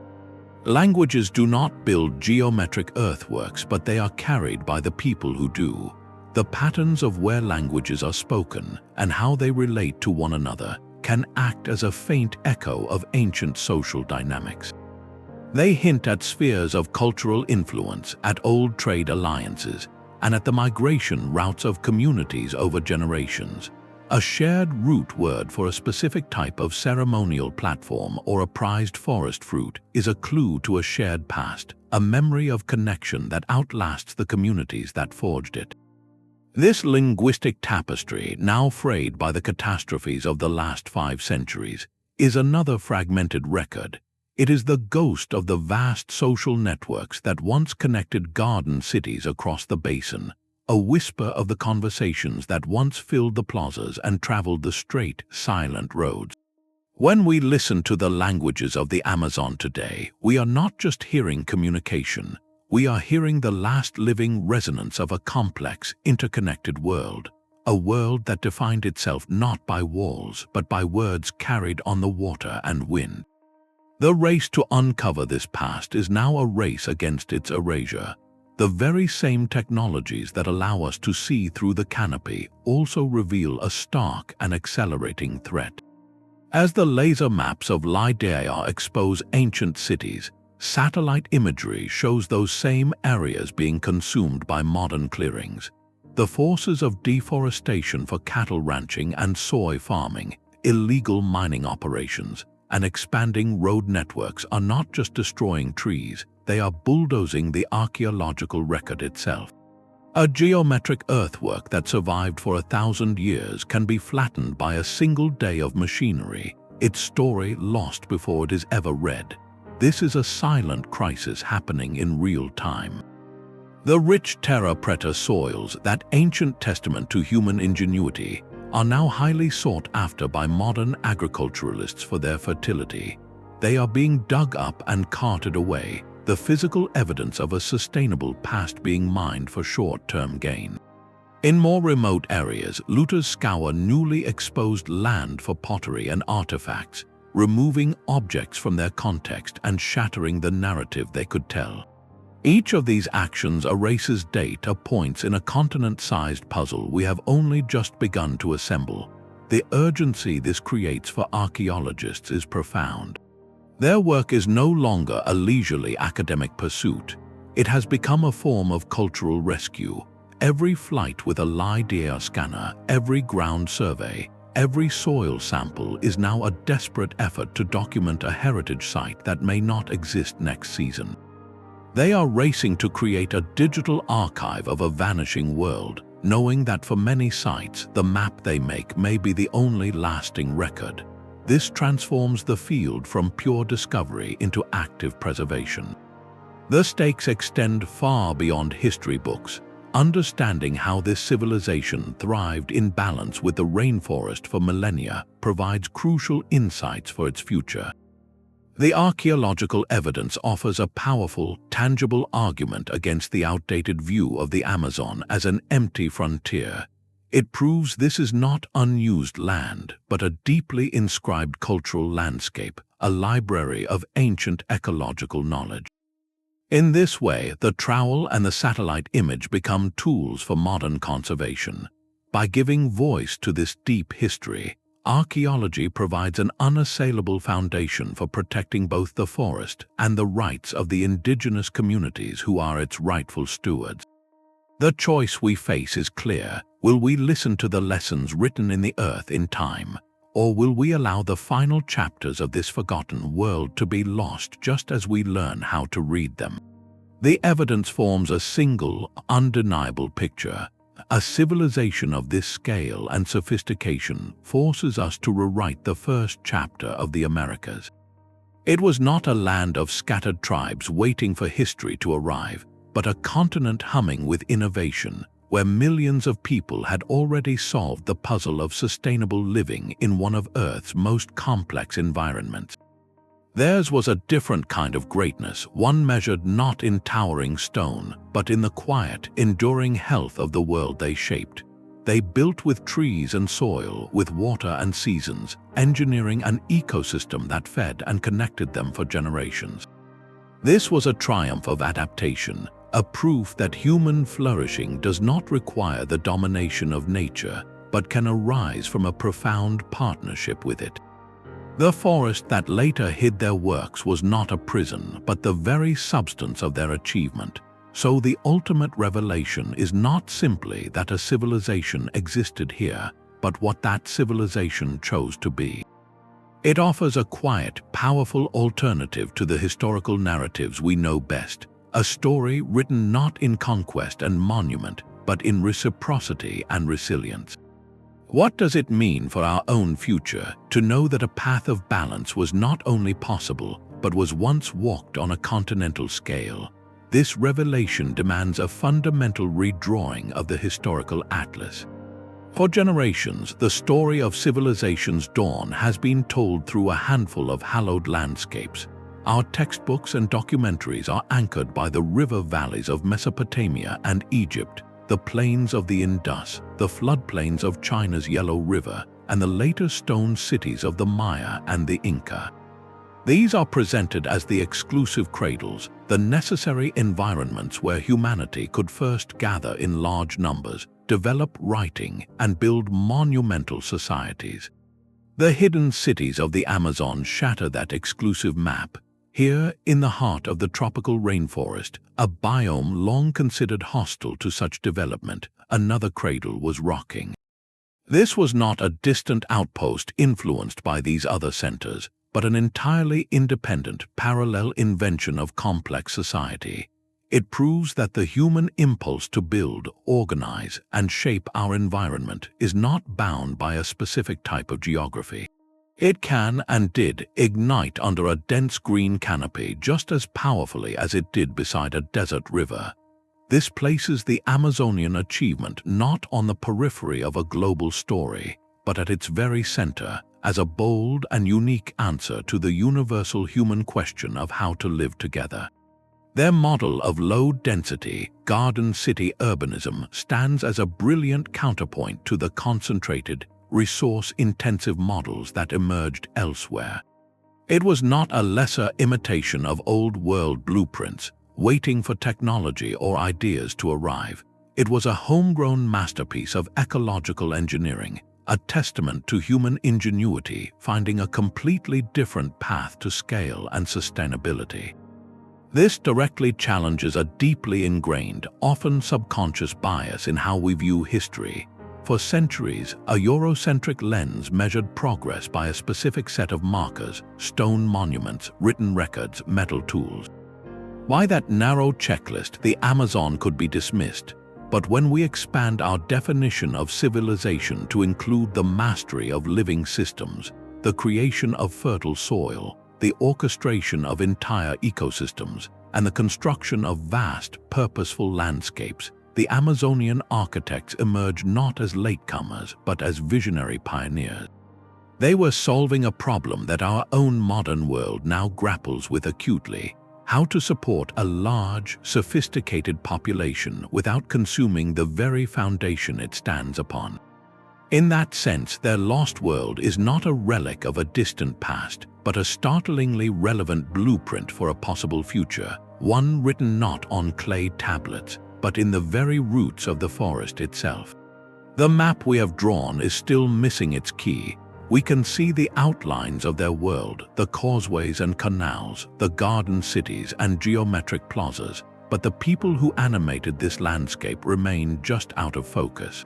Languages do not build geometric earthworks, but they are carried by the people who do. The patterns of where languages are spoken and how they relate to one another can act as a faint echo of ancient social dynamics. They hint at spheres of cultural influence, at old trade alliances, and at the migration routes of communities over generations. A shared root word for a specific type of ceremonial platform or a prized forest fruit is a clue to a shared past, a memory of connection that outlasts the communities that forged it. This linguistic tapestry, now frayed by the catastrophes of the last 5 centuries, is another fragmented record. It is the ghost of the vast social networks that once connected garden cities across the basin, a whisper of the conversations that once filled the plazas and traveled the straight, silent roads. When we listen to the languages of the Amazon today, we are not just hearing communication. We are hearing the last living resonance of a complex, interconnected world, a world that defined itself not by walls, but by words carried on the water and wind. The race to uncover this past is now a race against its erasure. The very same technologies that allow us to see through the canopy also reveal a stark and accelerating threat. As the laser maps of LiDAR expose ancient cities, satellite imagery shows those same areas being consumed by modern clearings. The forces of deforestation for cattle ranching and soy farming, illegal mining operations, and expanding road networks are not just destroying trees, they are bulldozing the archaeological record itself. A geometric earthwork that survived for 1,000 years can be flattened by a single day of machinery, its story lost before it is ever read. This is a silent crisis happening in real time. The rich Terra Preta soils, that ancient testament to human ingenuity, are now highly sought after by modern agriculturalists for their fertility. They are being dug up and carted away, the physical evidence of a sustainable past being mined for short-term gain. In more remote areas, looters scour newly exposed land for pottery and artifacts, removing objects from their context and shattering the narrative they could tell. Each of these actions erases data points in a continent-sized puzzle we have only just begun to assemble. The urgency this creates for archaeologists is profound. Their work is no longer a leisurely academic pursuit. It has become a form of cultural rescue. Every flight with a LiDAR scanner, every ground survey, every soil sample is now a desperate effort to document a heritage site that may not exist next season. They are racing to create a digital archive of a vanishing world, knowing that for many sites, the map they make may be the only lasting record. This transforms the field from pure discovery into active preservation. The stakes extend far beyond history books. Understanding how this civilization thrived in balance with the rainforest for millennia provides crucial insights for its future. The archaeological evidence offers a powerful, tangible argument against the outdated view of the Amazon as an empty frontier. It proves this is not unused land, but a deeply inscribed cultural landscape, a library of ancient ecological knowledge. In this way, the trowel and the satellite image become tools for modern conservation. By giving voice to this deep history, archaeology provides an unassailable foundation for protecting both the forest and the rights of the indigenous communities who are its rightful stewards. The choice we face is clear. Will we listen to the lessons written in the earth in time, or will we allow the final chapters of this forgotten world to be lost just as we learn how to read them? The evidence forms a single, undeniable picture. A civilization of this scale and sophistication forces us to rewrite the first chapter of the Americas. It was not a land of scattered tribes waiting for history to arrive, but a continent humming with innovation, where millions of people had already solved the puzzle of sustainable living in one of Earth's most complex environments. Theirs was a different kind of greatness, one measured not in towering stone, but in the quiet, enduring health of the world they shaped. They built with trees and soil, with water and seasons, engineering an ecosystem that fed and connected them for generations. This was a triumph of adaptation, a proof that human flourishing does not require the domination of nature, but can arise from a profound partnership with it. The forest that later hid their works was not a prison, but the very substance of their achievement. So the ultimate revelation is not simply that a civilization existed here, but what that civilization chose to be. It offers a quiet, powerful alternative to the historical narratives we know best, a story written not in conquest and monument, but in reciprocity and resilience. What does it mean for our own future to know that a path of balance was not only possible, but was once walked on a continental scale? This revelation demands a fundamental redrawing of the historical atlas. For generations, the story of civilization's dawn has been told through a handful of hallowed landscapes. Our textbooks and documentaries are anchored by the river valleys of Mesopotamia and Egypt, the plains of the Indus, the floodplains of China's Yellow River, and the later stone cities of the Maya and the Inca. These are presented as the exclusive cradles, the necessary environments where humanity could first gather in large numbers, develop writing, and build monumental societies. The hidden cities of the Amazon shatter that exclusive map. Here, in the heart of the tropical rainforest, a biome long considered hostile to such development, another cradle was rocking. This was not a distant outpost influenced by these other centers, but an entirely independent, parallel invention of complex society. It proves that the human impulse to build, organize, and shape our environment is not bound by a specific type of geography. It can and did ignite under a dense green canopy just as powerfully as it did beside a desert river. This places the Amazonian achievement not on the periphery of a global story, but at its very center, as a bold and unique answer to the universal human question of how to live together. Their model of low-density, garden city urbanism stands as a brilliant counterpoint to the concentrated, resource-intensive models that emerged elsewhere. It was not a lesser imitation of old-world blueprints, waiting for technology or ideas to arrive. It was a homegrown masterpiece of ecological engineering, a testament to human ingenuity finding a completely different path to scale and sustainability. This directly challenges a deeply ingrained, often subconscious bias in how we view history. For centuries, a Eurocentric lens measured progress by a specific set of markers, stone monuments, written records, metal tools. By that narrow checklist, the Amazon could be dismissed. But when we expand our definition of civilization to include the mastery of living systems, the creation of fertile soil, the orchestration of entire ecosystems, and the construction of vast, purposeful landscapes, the Amazonian architects emerged not as latecomers but as visionary pioneers. They were solving a problem that our own modern world now grapples with acutely: how to support a large, sophisticated population without consuming the very foundation it stands upon. In that sense, their lost world is not a relic of a distant past, but a startlingly relevant blueprint for a possible future, one written not on clay tablets, but in the very roots of the forest itself. The map we have drawn is still missing its key. We can see the outlines of their world, the causeways and canals, the garden cities and geometric plazas, but the people who animated this landscape remain just out of focus.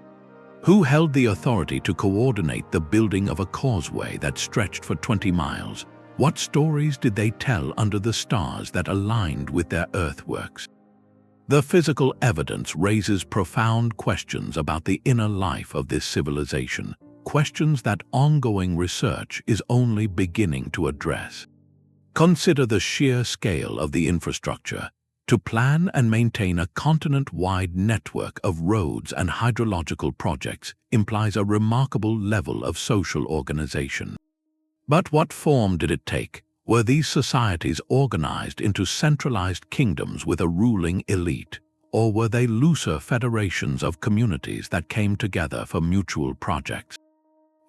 Who held the authority to coordinate the building of a causeway that stretched for 20 miles? What stories did they tell under the stars that aligned with their earthworks? The physical evidence raises profound questions about the inner life of this civilization, questions that ongoing research is only beginning to address. Consider the sheer scale of the infrastructure. To plan and maintain a continent-wide network of roads and hydrological projects implies a remarkable level of social organization. But what form did it take? Were these societies organized into centralized kingdoms with a ruling elite, or were they looser federations of communities that came together for mutual projects?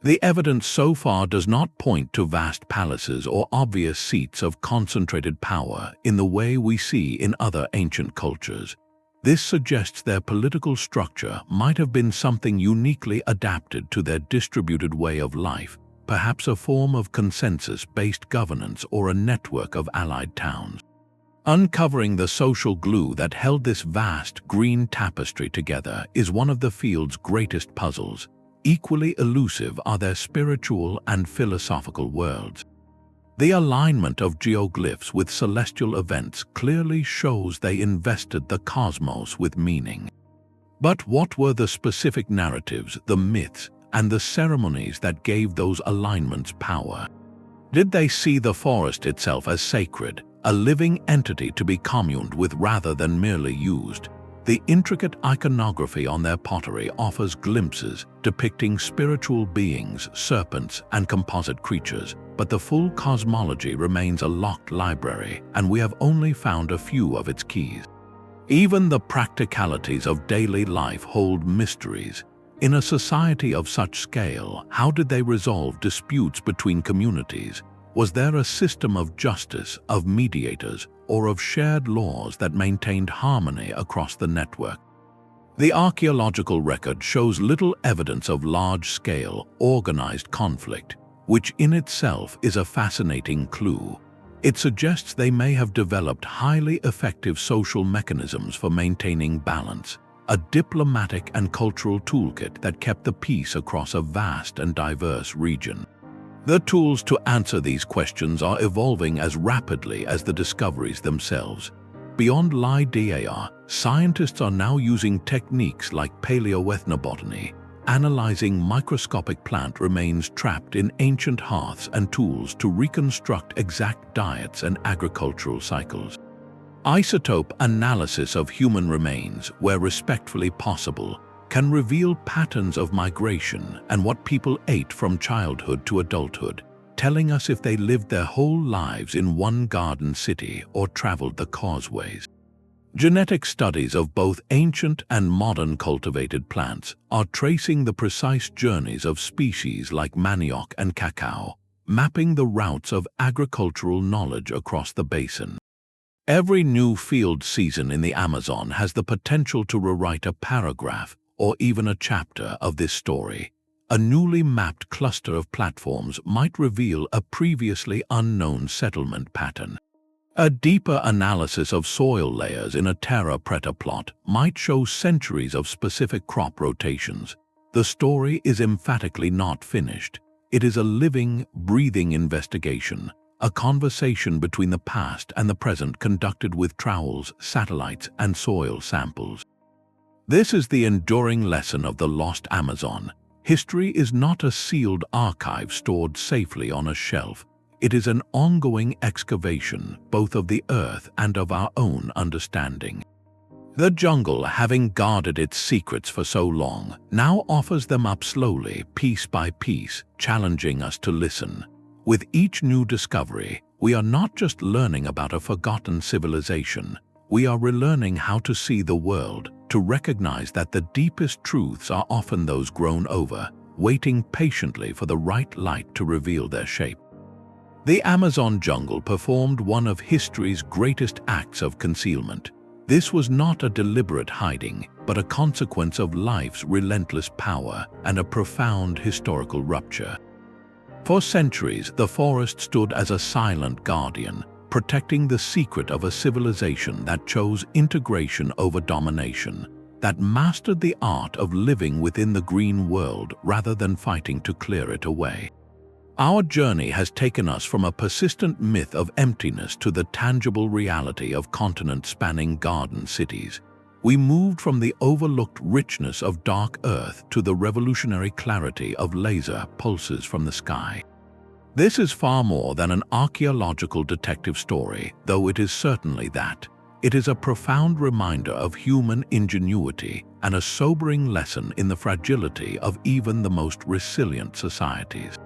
The evidence so far does not point to vast palaces or obvious seats of concentrated power in the way we see in other ancient cultures. This suggests their political structure might have been something uniquely adapted to their distributed way of life, perhaps a form of consensus-based governance or a network of allied towns. Uncovering the social glue that held this vast green tapestry together is one of the field's greatest puzzles. Equally elusive are their spiritual and philosophical worlds. The alignment of geoglyphs with celestial events clearly shows they invested the cosmos with meaning. But what were the specific narratives, the myths, and the ceremonies that gave those alignments power? Did they see the forest itself as sacred, a living entity to be communed with rather than merely used? The intricate iconography on their pottery offers glimpses depicting spiritual beings, serpents, and composite creatures, but the full cosmology remains a locked library, and we have only found a few of its keys. Even the practicalities of daily life hold mysteries. In a society of such scale, how did they resolve disputes between communities? Was there a system of justice, of mediators, or of shared laws that maintained harmony across the network? The archaeological record shows little evidence of large-scale, organized conflict. which in itself is a fascinating clue. It suggests they may have developed highly effective social mechanisms for maintaining balance, a diplomatic and cultural toolkit that kept the peace across a vast and diverse region. The tools to answer these questions are evolving as rapidly as the discoveries themselves. Beyond LiDAR, scientists are now using techniques like paleoethnobotany, analyzing microscopic plant remains trapped in ancient hearths and tools to reconstruct exact diets and agricultural cycles. Isotope analysis of human remains, where respectfully possible, can reveal patterns of migration and what people ate from childhood to adulthood, telling us if they lived their whole lives in one garden city or traveled the Causeways. Genetic studies of both ancient and modern cultivated plants are tracing the precise journeys of species like manioc and cacao, mapping the routes of agricultural knowledge across the basin. Every new field season in the Amazon has the potential to rewrite a paragraph or even a chapter of this story. A newly mapped cluster of platforms might reveal a previously unknown settlement pattern. A deeper analysis of soil layers in a Terra Preta plot might show centuries of specific crop rotations. The story is emphatically not finished. It is a living, breathing investigation, a conversation between the past and the present conducted with trowels, satellites, and soil samples. This is the enduring lesson of the lost Amazon. History is not a sealed archive stored safely on a shelf. It is an ongoing excavation, both of the earth and of our own understanding. The jungle, having guarded its secrets for so long, now offers them up slowly, piece by piece, challenging us to listen. With each new discovery, we are not just learning about a forgotten civilization. We are relearning how to see the world, to recognize that the deepest truths are often those grown over, waiting patiently for the right light to reveal their shape. The Amazon jungle performed one of history's greatest acts of concealment. This was not a deliberate hiding, but a consequence of life's relentless power and a profound historical rupture. For centuries, the forest stood as a silent guardian, protecting the secret of a civilization that chose integration over domination, that mastered the art of living within the green world rather than fighting to clear it away. Our journey has taken us from a persistent myth of emptiness to the tangible reality of continent-spanning garden cities. We moved from the overlooked richness of dark earth to the revolutionary clarity of laser pulses from the sky. This is far more than an archaeological detective story, though it is certainly that. It is a profound reminder of human ingenuity and a sobering lesson in the fragility of even the most resilient societies.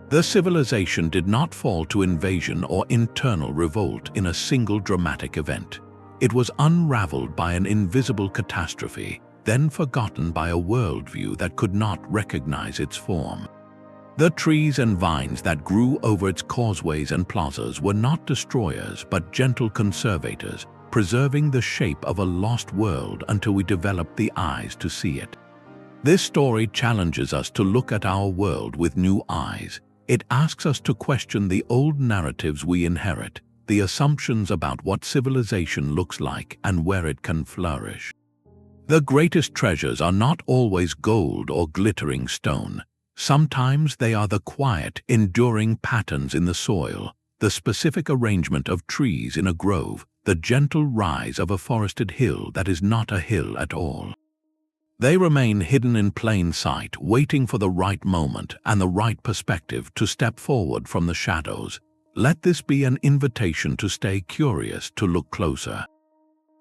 The civilization did not fall to invasion or internal revolt in a single dramatic event. It was unraveled by an invisible catastrophe, then forgotten by a worldview that could not recognize its form. The trees and vines that grew over its causeways and plazas were not destroyers but gentle conservators, preserving the shape of a lost world until we developed the eyes to see it. This story challenges us to look at our world with new eyes. It asks us to question the old narratives we inherit, the assumptions about what civilization looks like and where it can flourish. The greatest treasures are not always gold or glittering stone. Sometimes they are the quiet, enduring patterns in the soil, the specific arrangement of trees in a grove, the gentle rise of a forested hill that is not a hill at all. They remain hidden in plain sight, waiting for the right moment and the right perspective to step forward from the shadows. Let this be an invitation to stay curious, to look closer.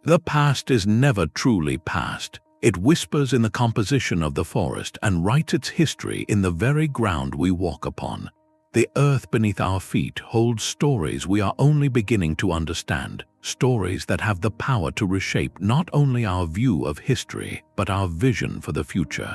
The past is never truly past. It whispers in the composition of the forest and writes its history in the very ground we walk upon. The earth beneath our feet holds stories we are only beginning to understand, stories that have the power to reshape not only our view of history, but our vision for the future.